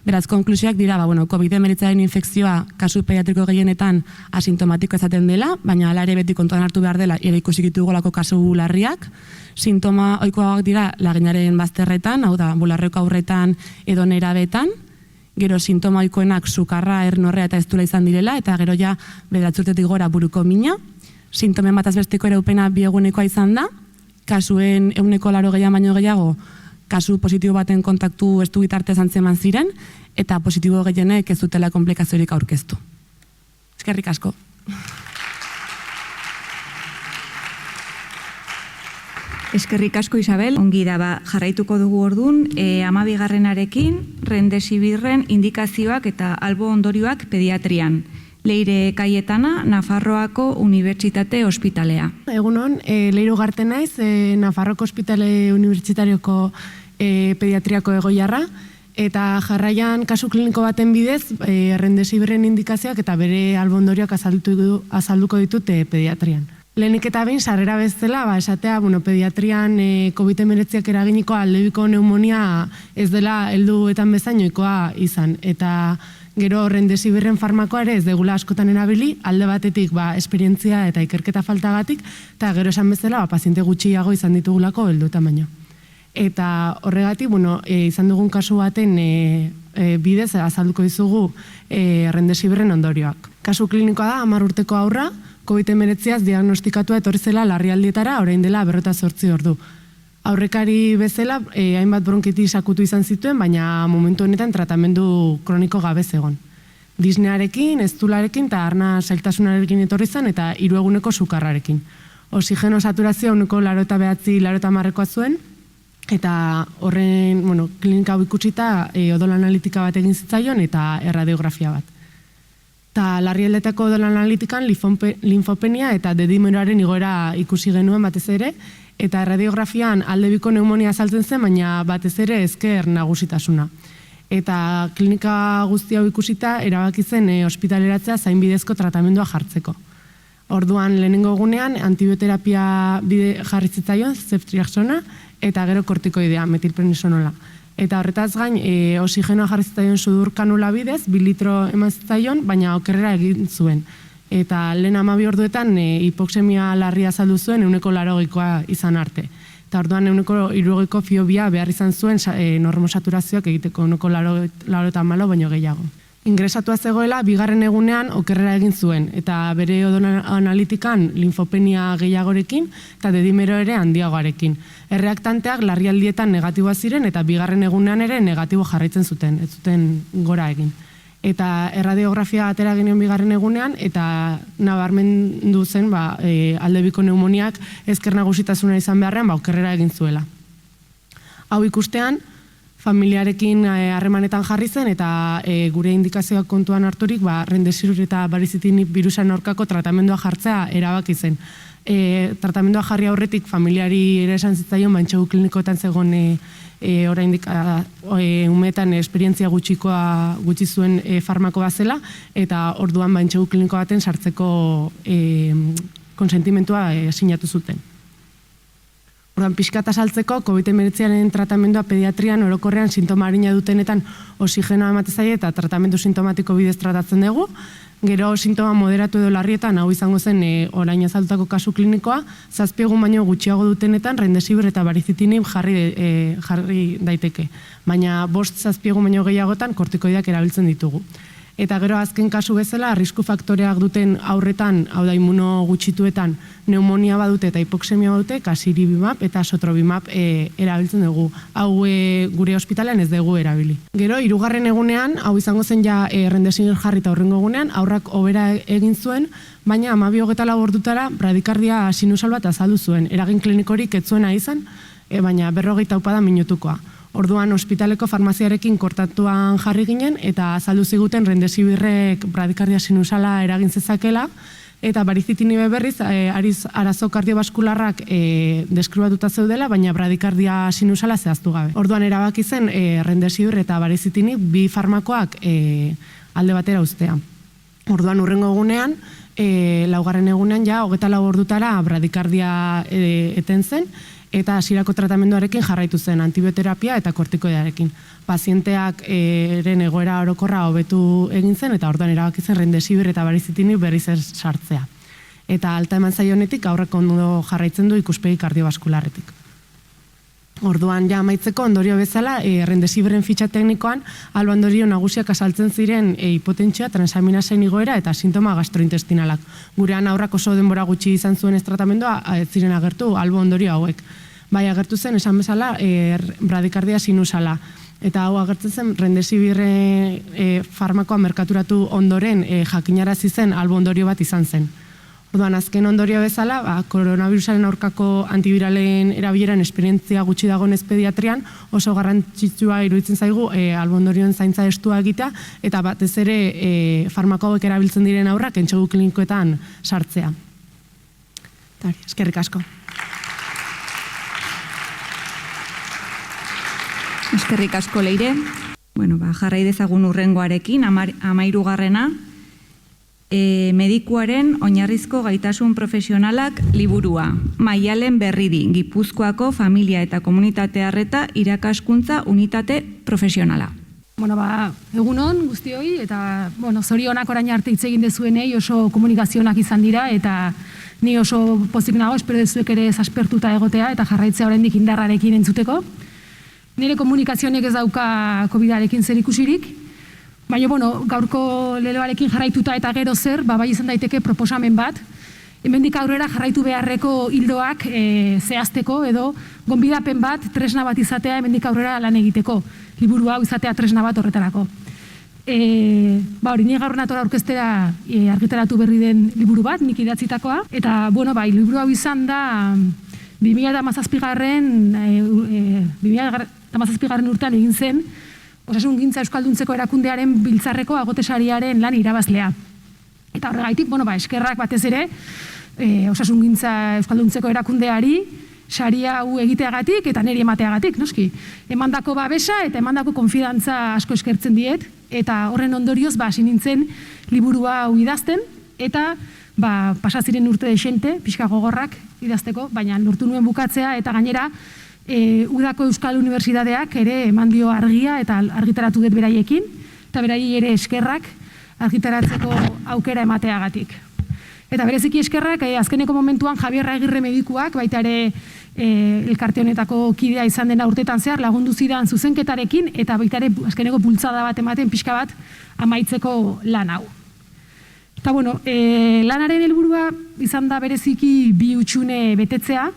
Beraz, konklusioak dira, COVID-19 infekzioa kasu pediatriko gehienetan asintomatiko ezaten dela, baina hala ere beti kontuan hartu behar dela, ere ikusik ditugolako kasu larriak. Sintoma ohikoak dira laginaren bazterretan, hau da, bularreko aurretan edo nerabetan. Gero sintoma ohikoenak sukarra, errinorrea eta eztula izan direla, eta gero 9 urtetik gora buruko mina. Sintomen bataz besteko eraupena 2 egunekoa izan da, kasuen 80 baino gehiago, kasu positibo baten kontaktu estu bitartez antzeman ziren, eta positibo gehienek ez dutela komplikaziorik aurkeztu. Eskerrik asko. Eskerrik asko, Isabel. Ongi da, jarraituko dugu ordun, 12arekin, Remdesibirren indikazioak eta albo ondorioak pediatrian. Leire Kaietana, Nafarroako Unibertsitate Ospitalea. Egunon, Leire Ugarte naiz, Nafarroako Ospitale Unibertsitarioko pediatriako egoiarra, eta jarraian kasu kliniko baten bidez, Remdesibirren indikazioak eta bere albondorioak azalduko ditut pediatrian. Lehenik eta behin, sarrera bezala, esatea, pediatrian COVID-19 eraginiko aldebiko pneumonia ez dela helduetan bezainoikoa izan, eta gero Remdesibirren farmakoa ere ez degula askotan erabili, alde batetik esperientzia eta ikerketa faltagatik, eta gero esan bezala paziente gutxiago izan ditugulako helduetan baino. Eta horregatik, izan dugun kasu baten bidez azalduko dizugu Remdesibirren ondorioak. Kasu klinikoa da, 10 urteko haurra, COVID-19 diagnostikatua etorri zela larrialdietara orain dela 48 ordu. Aurrekari bezala, hainbat bronkitis akutu izan zituen, baina momentu honetan tratamendu kroniko gabe zegoen. Disnearekin, eztularekin eta arna zailtasunarekin etorri zen eta 3 eguneko sukarrarekin. Oxigeno saturazioa 89-90 zuen, eta horren, klinika hau ikusita odol analitika bat egin zitzaion eta erradiografia bat. Eta larrialdetako odol analitikan linfopenia eta dedimeroaren igoera ikusi genuen batez ere, eta radiografian aldebiko pneumonia azaltzen zen, baina batez ere ezker nagusitasuna. Eta klinika guzti hau ikusita erabaki zen ospitaleratzea zainbidezko tratamendua jartzeko. Orduan lehenengo egunean antibioterapia bide jarri zitzaion, ceftriaxona, eta gero kortikoidea, metilprednisonola. Eta horretaz gain, oxigenoa jarri zitzaion sudur kanula bidez, 2 litro eman zitzaion, baina okerrera egin zuen. Eta lehen 12 orduetan hipoksemia larria azaldu zuen 180koa izan arte. Eta orduan 160ko fiobia behar izan zuen normosaturazioak egiteko 180 baino gehiago. ingresatua zegoela, bigarren egunean okerrera egin zuen, eta bere odonanalitikan linfopenia gehiagorekin, eta dedimero ere handiagoarekin. Erreaktanteak larrialdietan negatiboa ziren, eta bigarren egunean ere negatibo jarraitzen zuten, ez zuten gora egin. Eta erradiografia atera ginen bigarren egunean, eta nabarmendu zen aldebiko pneumoniak ezker nagusitasuna izan beharrean okerrera egin zuela. Hau ikustean, familiarekin harremanetan jarri zen, eta gure indikazioak kontuan harturik, Remdesivir eta Baricitinib birusan aurkako tratamendua jartzea erabaki zen. Tratamendua jarri aurretik familiari ere esan zitzaion, entxegu klinikoetan zegoen oraindik umetan esperientzia gutxi zuen farmako bat zela, eta orduan entxegu kliniko baten sartzeko konsentimentua sinatu zuten. Orduan, pixka eta saltzeko, COVID-19-aren tratamendua pediatrian orokorrean sintoma arina dutenetan oxigenoa emate zaie eta tratamendu sintomatiko bidez tratatzen dugu. Gero sintoma moderatu edo larrietan, hau izango zen orain azaldutako kasu klinikoa, 7 egun baino gutxiago dutenetan Remdesivir eta Baricitinib jarri daiteke. Baina 5-7 egun baino gehiagotan kortikoideak erabiltzen ditugu. Eta gero azken kasu bezala, arrisku faktoreak duten aurretan, hau da immuno gutxituetan, pneumonia badute eta hipoksemia badute, Casirivimab eta Sotrovimab erabiltzen dugu. Hau gure ospitalean ez dugu erabili. Gero, 3. egunean, hau izango zen Remdesivir jarri eta horrengo egunean, aurrak hobera egin zuen, baina 12-24 ordutara bradikardia sinusal bat azaldu zuen. Eragin klinikorik ez zuena izan, baina 40 minutukoa. Orduan, ospitaleko farmaziarekin kortatuan jarri ginen, eta azaldu ziguten Remdesivirrek bradikardia sinusala eragin zezakela, eta Baricitinib berriz, arazo kardiobaskularrak deskribatuta zeudela, baina bradikardia sinusala zehaztu gabe. Orduan, erabaki zen Remdesivir eta Baricitinib bi farmakoak alde batera uztea. Orduan, hurrengo egunean, 4. egunean 24 ordutara bradikardia eten zen, eta hasierako tratamenduarekin jarraitu zen antibioterapia eta kortikoidearekin. Pazienteak eren egoera orokorra hobetu egin zen, eta orduan erabaki zen Remdesivir eta Baricitinib berriz ez sartzea. Eta alta eman zaionetik aurreko ondo jarraitzen du ikuspegi kardiobaskularretik. Orduan, amaitzeko ondorio bezala, Remdesiviren fitxa teknikoan, albo ondorio nagusiak azaltzen ziren hipotentsioa, transaminasen igoera eta sintoma gastrointestinalak. Gurean aurrak oso denbora gutxi izan zuen ez tratamendua, ez ziren agertu albo ondorio hauek. Bai, agertu zen, esan bezala, bradikardia sinusala. Eta hau agertzen zen, Remdesivir farmakoa merkaturatu ondoren jakinarazi zen albo ondorio bat izan zen. Orduan, azken ondorio bezala, koronavirusaren aurkako antiviralen erabileran esperientzia gutxi dagoenez pediatrian, oso garrantzitsua iruditzen zaigu albo ondorioen zaintza estua egitea, eta batez ere farmako hauek erabiltzen diren aurrak entxegu klinikoetan sartzea. Eskerrik asko. Eskerrik asko, Leire. Jarrai dezagun hurrengoarekin, 13. Medikuaren oinarrizko gaitasun profesionalak liburua. Maialen Berridi, Gipuzkoako familia eta komunitate arreta irakaskuntza unitate profesionala. Egunon guztioi, eta zorionak orain arte hitz egin dezuenei oso komunikazionak izan dira, eta ni oso pozik nago, espero dezuek ere zaspertuta egotea, eta jarraitzea oraindik indarrarekin entzuteko. Nire komunikazionek ez dauka COVID-arekin zer ikusirik, baina, gaurko leloarekin jarraituta eta gero zer, bai izan daiteke proposamen bat, hemendik aurrera jarraitu beharreko hildoak zehazteko edo gonbidapen bat, tresna bat izatea hemendik aurrera lan egiteko, liburu hau izatea tresna bat horretarako. Ni gaur nator aurkeztera argitaratu berri den liburu bat, nik idatzitakoa, eta, liburu hau izan da 2017 urtean egin zen, Osasungintza Euskalduntzeko erakundearen biltzarreko agotesariaren lan irabazlea. Eta horregaitik, eskerrak batez ere, Osasungintza Euskalduntzeko erakundeari, saria hau egiteagatik eta niri emateagatik, noski. Emandako babesa eta emandako konfidantza asko eskertzen diet, eta horren ondorioz, hasi nintzen liburua hau idazten, eta pasaziren urte desente, pixka gogorrak idazteko, baina lortu nuen bukatzea, eta gainera, Udako Euskal Unibertsitateak ere eman dio argia eta argitaratu dut beraiekin, eta beraiei ere eskerrak argitaratzeko aukera emateagatik. Eta bereziki eskerrak, azkeneko momentuan Javier Agirre medikuak, baita ere elkarte honetako kidea izan dena urtetan zehar, lagundu zidan zuzenketarekin, eta baita ere azkeneko bultzada bat ematen pixka bat amaitzeko lan hau. Eta bueno, lanaren helburua izan da bereziki bi hutsune betetzea,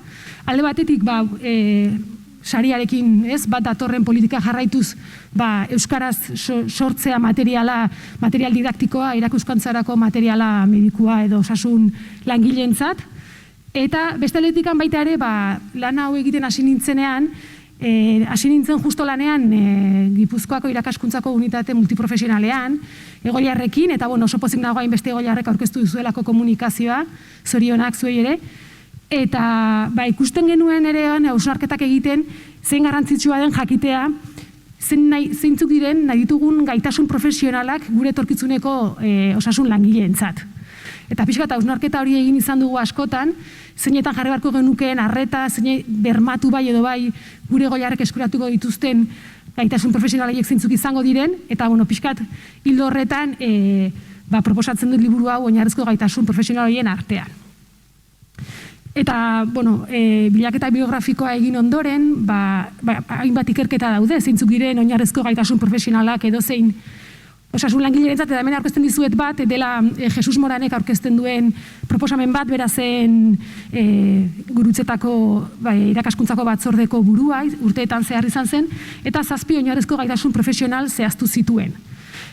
alde batetik sariarekin, bat datorren politika jarraituz, euskaraz sortzea material didaktikoa, erakuskantzarako materiala medikua edo osasun langileentzat, eta beste aldetikan baita ere, lan hau egiten hasi nintzenean, hasi nintzen justo lanean Gipuzkoako irakaskuntzako unitate multiprofesionalean, Egoiliarrekin, eta oso pozik nago hainbeste Egoiliarrek aurkeztu duzuelako komunikazioa, zorionak zuei ere, eta ikusten genuen ere hausnarketak egiten, zein garrantzitsua den jakitea, zeintzuk diren nahi ditugun gaitasun profesionalak gure etorkizuneko osasun langileentzat. Eta pixka eta hausnarketa hori egin izan dugu askotan, zeinetan jarri beharko genukeen arreta, zeine bermatu bai edo bai gure Egoiliarrek eskuratuko dituzten gaitasun profesionalaiek zeintzuk izango diren, eta pixkat hildo horretan proposatzen dut liburu hau oinarrizko gaitasun profesionaloien artean. Eta, bilaketa biografikoa egin ondoren, hainbat ikerketa daude, zeintzuk diren oinarrizko gaitasun profesionalak edo zein osasun langileentzat, eta hemen aurkezten dizuet bat, dela Jesus Moranek aurkezten duen proposamen bat, berazen gurutzetako irakaskuntzako batzordeko burua, urteetan zehar izan zen, eta 7 oinarrizko gaitasun profesional zehaztu zituen.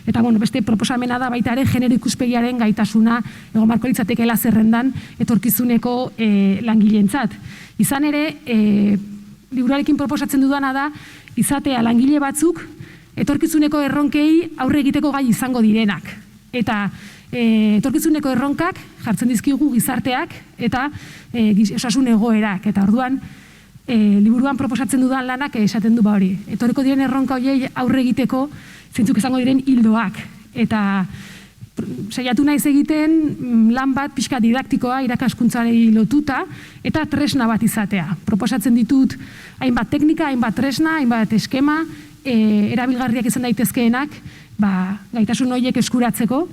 Eta, beste proposamena da baita ere genero ikuspegiaren gaitasuna egon marko litzatekeela zerrendan etorkizuneko langileentzat. Izan ere, liburuarekin proposatzen dudana da, izatea langile batzuk etorkizuneko erronkei aurre egiteko gai izango direnak. Eta etorkizuneko erronkak jartzen dizkigu gizarteak eta osasun egoerak. Eta orduan, liburuan proposatzen dudan lanak esaten du hori. Etorriko diren erronka horiei aurre egiteko zeintzuk izango diren hildoak. Eta saiatu naiz egiten lan bat pixka didaktikoa irakaskuntzari lotuta eta tresna bat izatea. Proposatzen ditut hainbat teknika, hainbat tresna, hainbat eskema, erabilgarriak izan daitezkeenak gaitasun horiek eskuratzeko,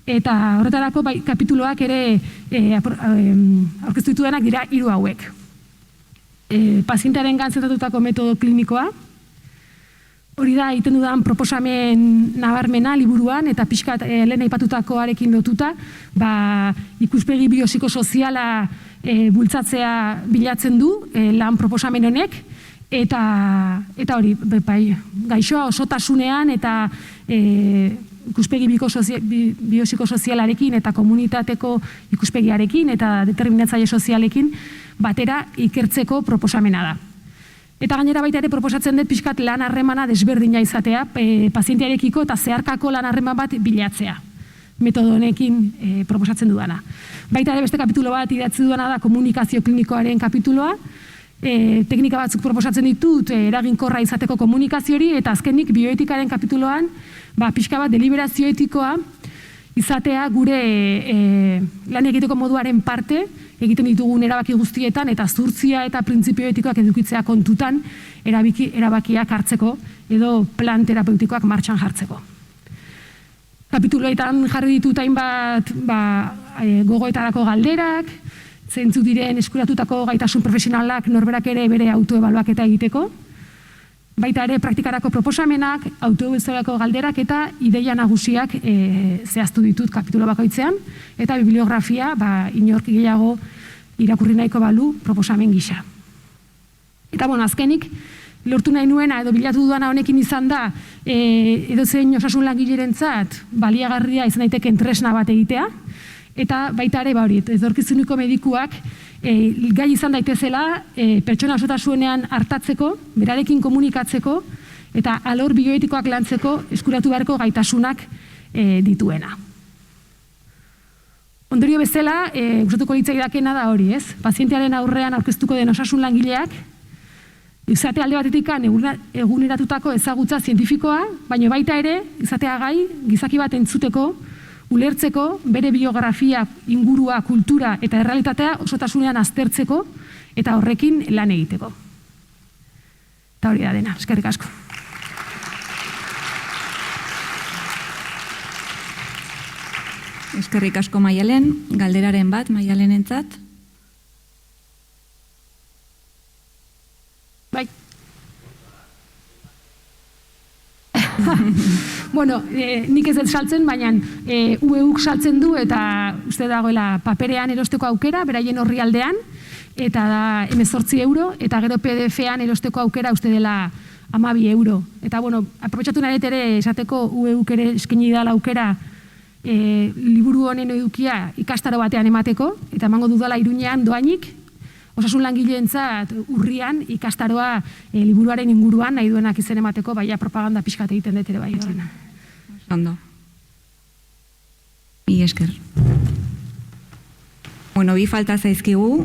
eta horretarako kapituloak ere aurkeztu ditudanak dira 3 hauek. Pazientearen zentratutatako metodo klinikoa, hori da egiten dudan proposamen nabarmena liburuan, eta pixkat lehen aipatutakoarekin lotuta, ikuspegi biopsikosoziala bultzatzea bilatzen du lan proposamen honek, eta hori, gaixoa osotasunean eta ikuspegi biopsikosozialarekin eta komunitateko ikuspegiarekin eta determinatzaile sozialekin batera ikertzeko proposamena da. Eta gainera baita ere proposatzen dut pixkat lan harremana desberdina izatea, pazientearekiko eta zeharkako lan harreman bat bilatzea, metodo honekin proposatzen dudana. Baita ere beste kapitulo bat idatzi dudana da komunikazio klinikoaren kapituloa, teknika batzuk proposatzen ditut eraginkorra izateko komunikazioari, eta azkenik bioetikaren kapituloan pixka bat deliberazio etikoa izatea gure lan egiteko moduaren parte, egiten ditugun erabaki guztietan, eta zurtzia eta printzipio etikoak edukitzea kontutan erabakiak hartzeko edo plan terapeutikoak martxan jartzeko. Kapituloetan jarri ditut hainbat gogoetarako galderak, zeintzuk diren eskuratutako gaitasun profesionalak norberak ere bere autoebaluaketa egiteko, baita ere praktikarako proposamenak, autoebaluako galderak eta ideia nagusiak zehaztu ditut kapitulo bakoitzean, eta bibliografia inork gehiago irakurri nahiko balu proposamen gisa. Eta azkenik, lortu nahi nuena edo bilatu dudana honekin izan da edozein osasun langilerentzat baliagarria izan daiteken tresna bat egitea, eta baita ere etorkizuneko medikuak gai izan daitezela pertsona osotasunean hartatzeko, berarekin komunikatzeko eta alor bioetikoak lantzeko eskuratu beharko gaitasunak dituena. Ondorio bezala, gustatuko litzaidakena da hori, ez? Pazientearen aurrean aurkeztuko den osasun langileak, izate alde batetik eguneratutako ezagutza zientifikoa, baina baita ere, izatea gai, gizaki bat entzuteko, ulertzeko, bere biografia, ingurua, kultura eta errealitatea osotasunean aztertzeko eta horrekin lan egiteko. Eta hori da dena, eskerrik asko. Eskerrik asko Maialen, galderaren bat Maialenentzat. Bai. Bueno, nik ez dut saltzen, baina UEUk saltzen du eta uste dagoela paperean erosteko aukera, beraien horri aldean, eta da 18 euro, eta gero PDF-an erosteko aukera uste dela 12 euro. Eta, bueno, aprobetxatu naret ere esateko UEUk ere eskaini dala aukera liburu honen edukia ikastaro batean emateko, eta emango dudala Iruñean doainik, osasun langileentzat urrian ikastaroa liburuaren inguruan nahi duenak izen emateko, baina propaganda pixkat egiten dut ere bai horrena. Ondo. Mi esker. Bueno, bi falta zaizkigu,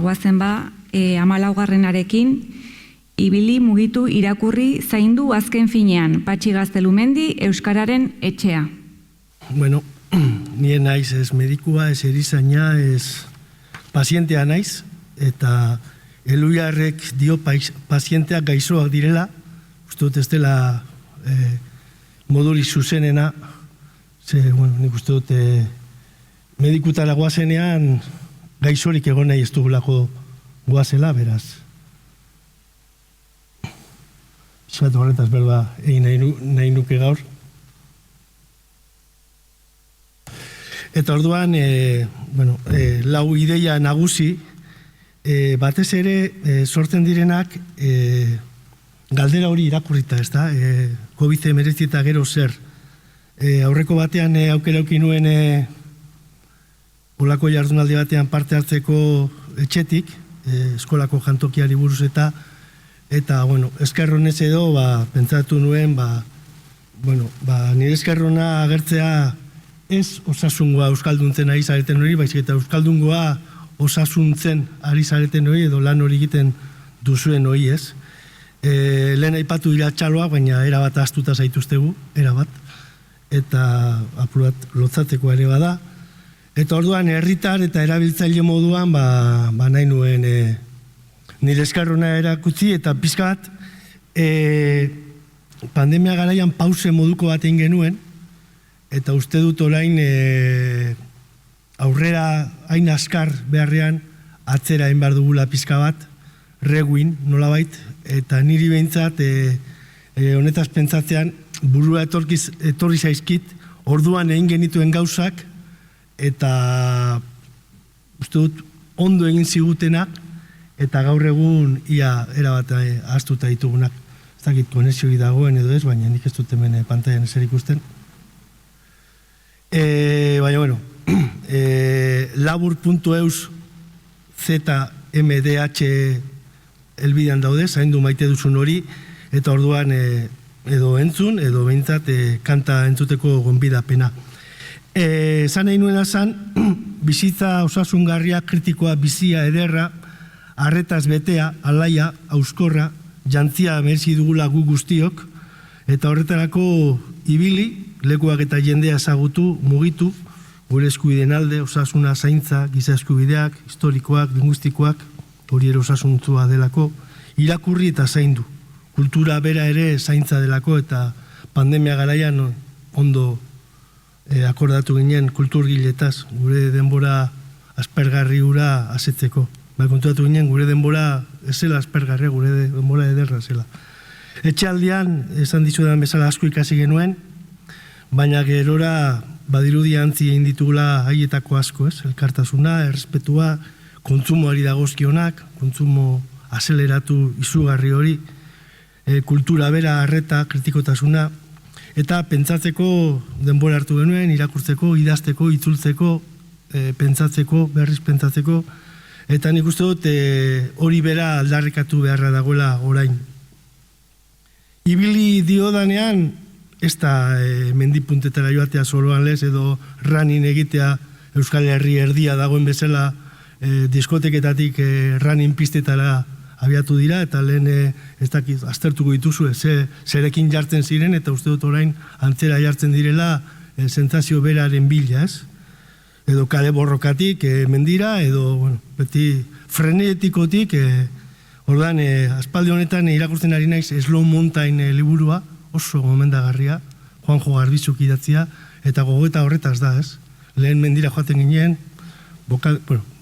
goazen ba, 14arekin, ibili mugitu irakurri zaindu azken finean, Patxi Gaztelumendi Euskararen Etxea. Bueno, nien naiz ez medikua, ez erizaina, ez pazientea naiz, eta Eluiarrek dio pazienteak gaixoak direla, uste dut ez dela moduri zuzenena, bueno, nik uste dut medikutara goazenean gaixorik egon nahi ez dugulako goazela, beraz. Zatu horretaz berba egin nahi nuke gaur. Eta orduan, lau ideia nagusi, batez ere sortzen direnak galdera hori irakurrita, ez da? COVID-19 eta gero zer. Aurreko batean aukera auki nuen olako jardunaldi batean parte hartzeko etxetik, eskolako jantokiari buruz eta bueno, eskerronez edo, pentsatu nuen, nire eskerrona agertzea ez osasungoa euskalduntzen ari zareten hori, baizik eta euskaldungoa osasuntzen ari zareten hori edo lan hori egiten duzuen hori ez. Lehen aipatu dira txaloak, baina erabat astuta zaituztegu, erabat, eta apurat lotzateko ere bada. Eta orduan herritar eta erabiltzaile moduan nahi nuen nire eskarrona erakutsi eta pixka bat pandemia garaian pause moduko bat egin genuen, eta uste dut orain aurrera hain askar beharrean atzera egin behar dugula pixka bat, reguin nolabait, eta niri behintzat honetaz pentsatzean burua etorri zaizkit, orduan egin genituen gauzak, eta uste dut ondo egin zigutenak, eta gaur egun ia erabat ahaztuta ditugunak. Ez dakit konexioi dagoen edo ez, baina nik ez dut hemen pantailan ezer ikusten. Baina, bueno, labur.eus ZMDH elbidean daude, zaindu maite duzun hori, eta orduan edo entzun, edo behintzat kanta entzuteko gonbidapena. Zan nahi nuena zan, bizitza osasungarria, kritikoa, bizia, ederra, arretaz betea, alaia, auskorra, jantzia merezi dugula gu guztiok, eta horretarako ibili, lekuak eta jendea ezagutu, mugitu, gure eskubideen alde, osasuna, zaintza, giza eskubideak, historikoak, linguistikoak, hori ere osasuntzua delako, irakurri eta zaindu. Kultura bera ere zaintza delako eta pandemia garaian ondo akordatu ginen kulturgiletaz, gure denbora aspergarri hura asetzeko. Kontuatu ginen, gure denbora ez zela aspergarria, gure denbora ederra zela. Etxealdian, esan dizudan bezala asko ikasi genuen, baina gerora badirudi antzi egin ditugula haietako asko, ez? Elkartasuna, errespetua, kontsumoari dagozkionak, kontsumo azeleratu izugarri hori, kultura bera, arreta, kritikotasuna, eta pentsatzeko denbora hartu genuen, irakurtzeko, idazteko, itzultzeko, pentsatzeko, berriz pentsatzeko, eta nik uste dut hori bera aldarrikatu beharra dagoela orain. Ibili diodanean, ez da mendipuntetara joatea soloan lez, edo running egitea Euskal Herri erdia dagoen bezala diskoteketatik running pistetara abiatu dira, eta lehen ez dakit aztertuko dituzu, zerekin jartzen ziren, eta uste dut orain antzera jartzen direla sentsazio beraren bila, ez? Edo kale borrokatik mendira, edo beti frenetikotik, ordan aspaldi honetan irakurtzen ari naiz Slow Mountain liburua, oso gomendagarria, Juanjo Garbizuk idatzia, eta gogoeta horretaz da, ez? Lehen mendira joaten ginen,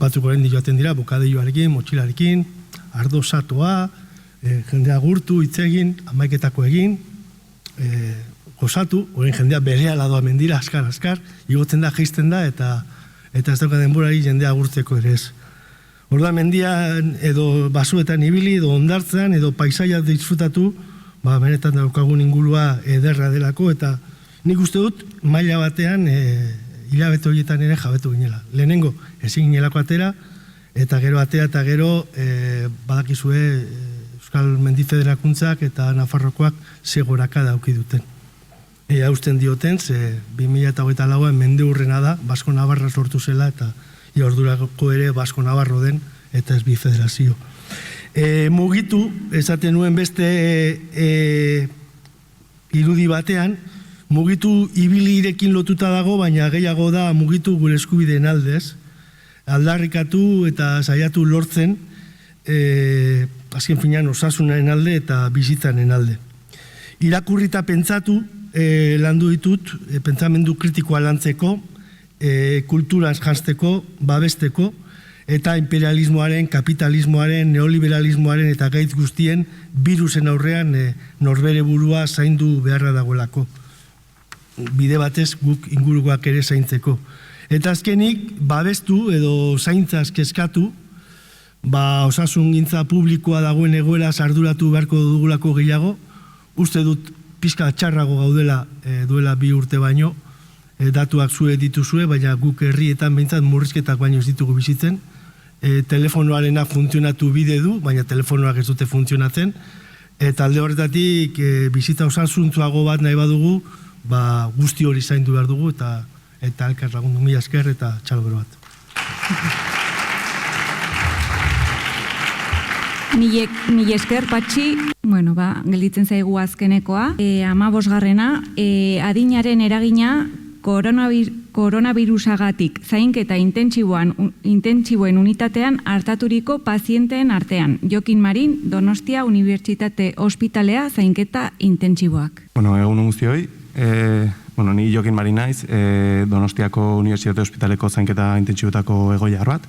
batzuk orain joaten dira, bokadeioarekin, motxilarekin, ardo satoa, jendea gurtu, itzegin, amaiketako egin, gozatu, orain jendea berehala doa mendira, askar, igotzen da, jaisten da, eta ez dauka denborari jendea gurtzeko ere ez. Orda mendian edo basuetan ibili, edo ondartzean, edo paisaia disfrutatu, benetan daukagun ingurua ederra delako, eta nik uste dut maila batean hilabete horietan ere jabetu ginela. Lehenengo, ezin ginelako atera, eta gero atea eta gero badakizue Euskal Mendi Federakuntzak eta Nafarrokoak segoraka dauki duten. Hausten dioten, ze 2008an mende hurrena da, Basko Navarra sortu zela, eta ordurako ere Basko Navarro den, eta ez bi federazio. Mugitu, esaten nuen beste irudi batean, mugitu ibilirekin lotuta dago, baina gehiago da mugitu gure eskubideen aldez, aldarrikatu eta saiatu lortzen, azken finean osasunaren alde eta bizitzaren alde. Irakurri eta pentsatu, landu ditut, pentsamendu kritikoa lantzeko, kulturaz janzteko, babesteko, eta imperialismoaren, kapitalismoaren, neoliberalismoaren eta gaitz guztien virusen aurrean norbere burua zaindu beharra dagoelako. Bide batez guk ingurukoak ere zaintzeko. Eta azkenik, babestu edo zaintzaz kezkatu, osasun gintza publikoa dagoen egoera arduratu beharko dugulako gehiago, uste dut pixka txarrago gaudela duela 2 urte baino, datuak zue dituzue, baina guk herrietan behintzat murrizketak baino ez ditugu bizitzen, telefonoarena funtzionatu bide du, baina telefonoak ez dute funtzionatzen, eta alde horretatik bizitza osasuntzuago bat nahi badugu, guzti hori zaindu behar dugu, eta elkar lagundu, mila esker eta txalo bero bat. Mila esker, Patxi. Gelditzen zaigu azkenekoa. 15. Adinaren eragina koronavirusagatik zainketa intentsiboen unitatean hartaturiko pazienteen artean. Jokin Marin, Donostia Unibertsitate Ospitalea zainketa intentsiboak. Egun guztioi. Ni Jokin Marin naiz, Donostiako Unibertsitate Ospitaleko zainketa intentsibotako egoiar bat.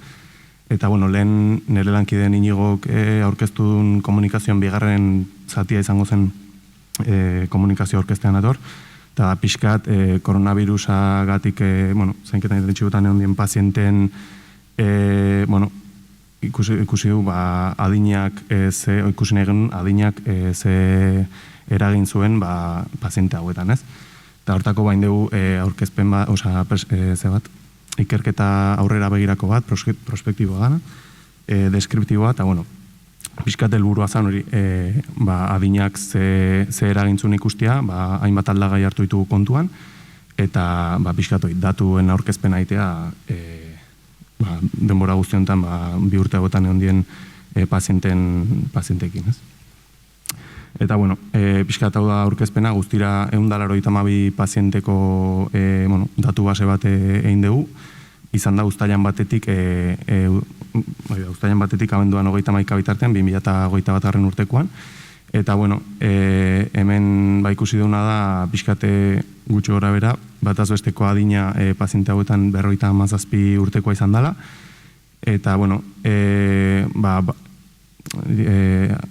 Eta, lehen nire lankideen Inigok aurkeztun komunikazioan bigarren zatia izango zen komunikazio aurkeztean ator. Eta pixkat, koronavirusagatik, zainketa intentsibotan egon dien pazienten, ikusi du, adinak, ikusi nahi genuen, adinak ze eragin zuen paziente hauetan, ez? Eta hortako bain dugu aurkezpen bat, ikerketa aurrera begirako bat, prospektiboa gana, deskriptiboa, eta, pixkat helburua zan hori, adinak ze eragintzun ikustia, hainbat aldagai hartu ditugu kontuan, eta pixkat datuen aurkezpen aitea, denbora guztionetan, 2 urte hauetan egon dien pazientekin, ez? Eta, pixkat hau da aurkezpena, guztira 182 pazienteko datu base bat egin dugu, izan da uztailan batetik, abenduan 31 bitartean, 2021 urtekoan, eta, hemen ikusi duguna da, pixkate gutxi gora bera, bataz besteko adina paziente hauetan 57 urtekoa izan dela, eta,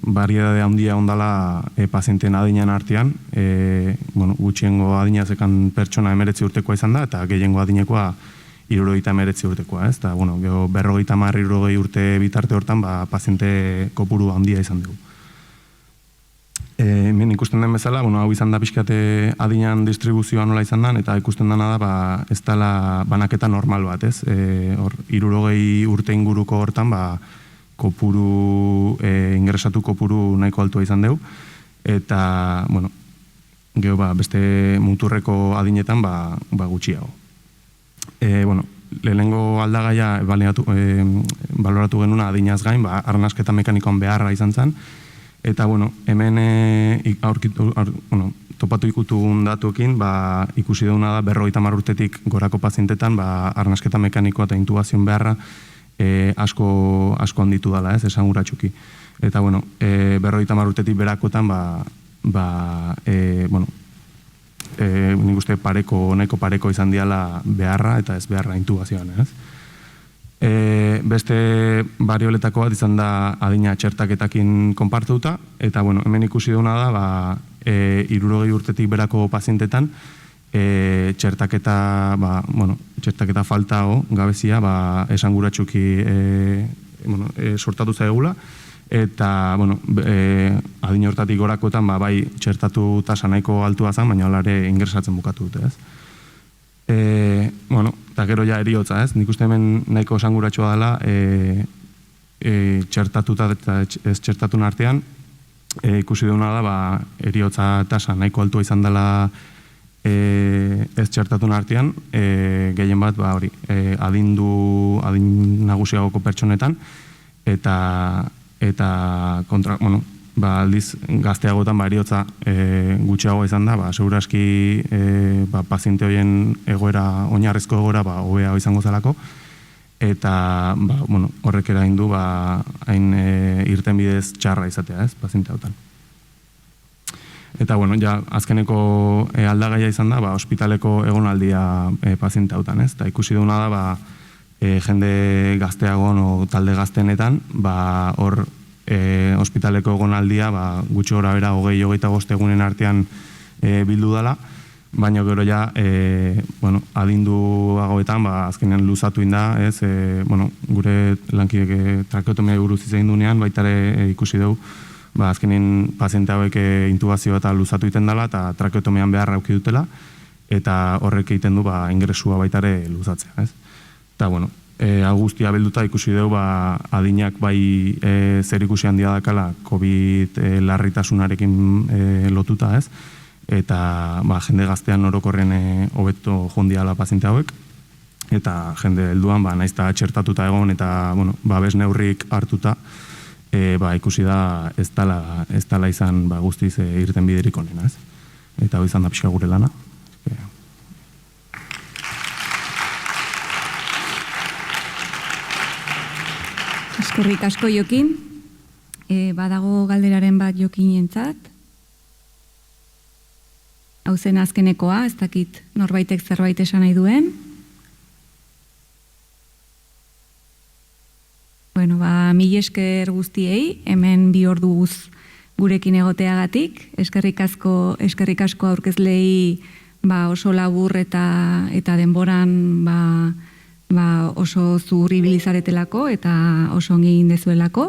variedade handia ondala pazienten adinean artean, gutxiengo adina zekan pertsona 19 urtekoa izan da, eta gehiengo adinekoa 79 urtekoa, ez? Eta, 50-60 urte bitarte hortan, paziente kopuru handia izan dugu. Hemen ikusten den bezala, hau izan da pixkate adinean distribuzioa nola izan den, eta ikusten dena da, ez dela banaketa normal bat, ez? 60 urte inguruko hortan, kopuru, ingresatu kopuru nahiko altua izan dugu, eta, gero, beste muturreko adinetan, gutxiago. Lehenengo aldagaia baloratu genuna adinaz gain, arnasketa mekanikoan beharra izan zen, eta, hemen topatu ikutugun datuekin, ikusi duguna da 50 urtetik gorako pazientetan, arnasketa mekanikoa eta intubazioan beharra asko handitu dela, ez, esan guratxuki. Eta, 50 urtetik berakotan, nik uste nahiko pareko izan diala beharra eta ez beharra intubazioan, ez? Beste barioletako bat izan da adina txertaketakin konpartuta, eta hemen ikusi duna da 60 urtetik berako pazientetan txertaketa falta gabezia esanguratsuki sortatu zaigula, eta adin hortatik gorakoetan bai txertatu tasa nahiko altua zen, baina alare ingresatzen bukatu dute, ez? Eta gero ja eriotza, ez? Nik uste hemen nahiko esanguratsua dela txertatuta eta ez txertatun artean ikusi duna da eriotza tasa nahiko altua izan dela ez txertatun artean, gehien bat adin nagusiagoko pertsonetan, eta aldiz gazteagotan eriotza gutxiago izan da, seguraski paziente horien egoera, oinarrizko egoera hobea izango zelako, eta horrek erain du hain irtenbidez txarra izatea, ez, paziente hautan. Eta, azkeneko aldagaia izan da, ospitaleko egonaldia paziente hautan, ez? Eta ikusi duna da, jende gazteagon o talde gaztenetan, hor ospitaleko egonaldia gutxi gora bera 20-25 egunen artean bildu dela, baina gero ja adinduagoetan azkenean luzatu inda, ez? Gure lankidek trakeotomia buruz izan dunean, baitare ikusi dugu, azkenean paziente hauek intubazioa eta luzatu iten dela, eta trakeotomian beharra auki dutela, eta horrek egiten du ingresua baitare luzatzea, ez? Eta, guztia bilduta ikusi dugu adinak bai zer ikusi handia dakala COVID larritasunarekin lotuta, ez? Eta jende gaztean orokorren hobeto jondiala paziente hauek, eta jende helduan naiz eta txertatuta egon eta babes neurrik hartuta, ikusi da ez dela izan guztiz irten biderik onena, ez? Eta hau izan da pixka gure lana. Eskerrik asko Jokin. Badago galderaren bat Jokinentzat. Hau zen azkenekoa, ez dakit norbaitek zerbait esan nahi duen. Mila esker guztiei, hemen 2 orduz gurekin egoteagatik. Eskerrik asko aurkezlei oso labur eta denboran oso zuhur ibilizaretelako eta oso ongi egin dezuelako.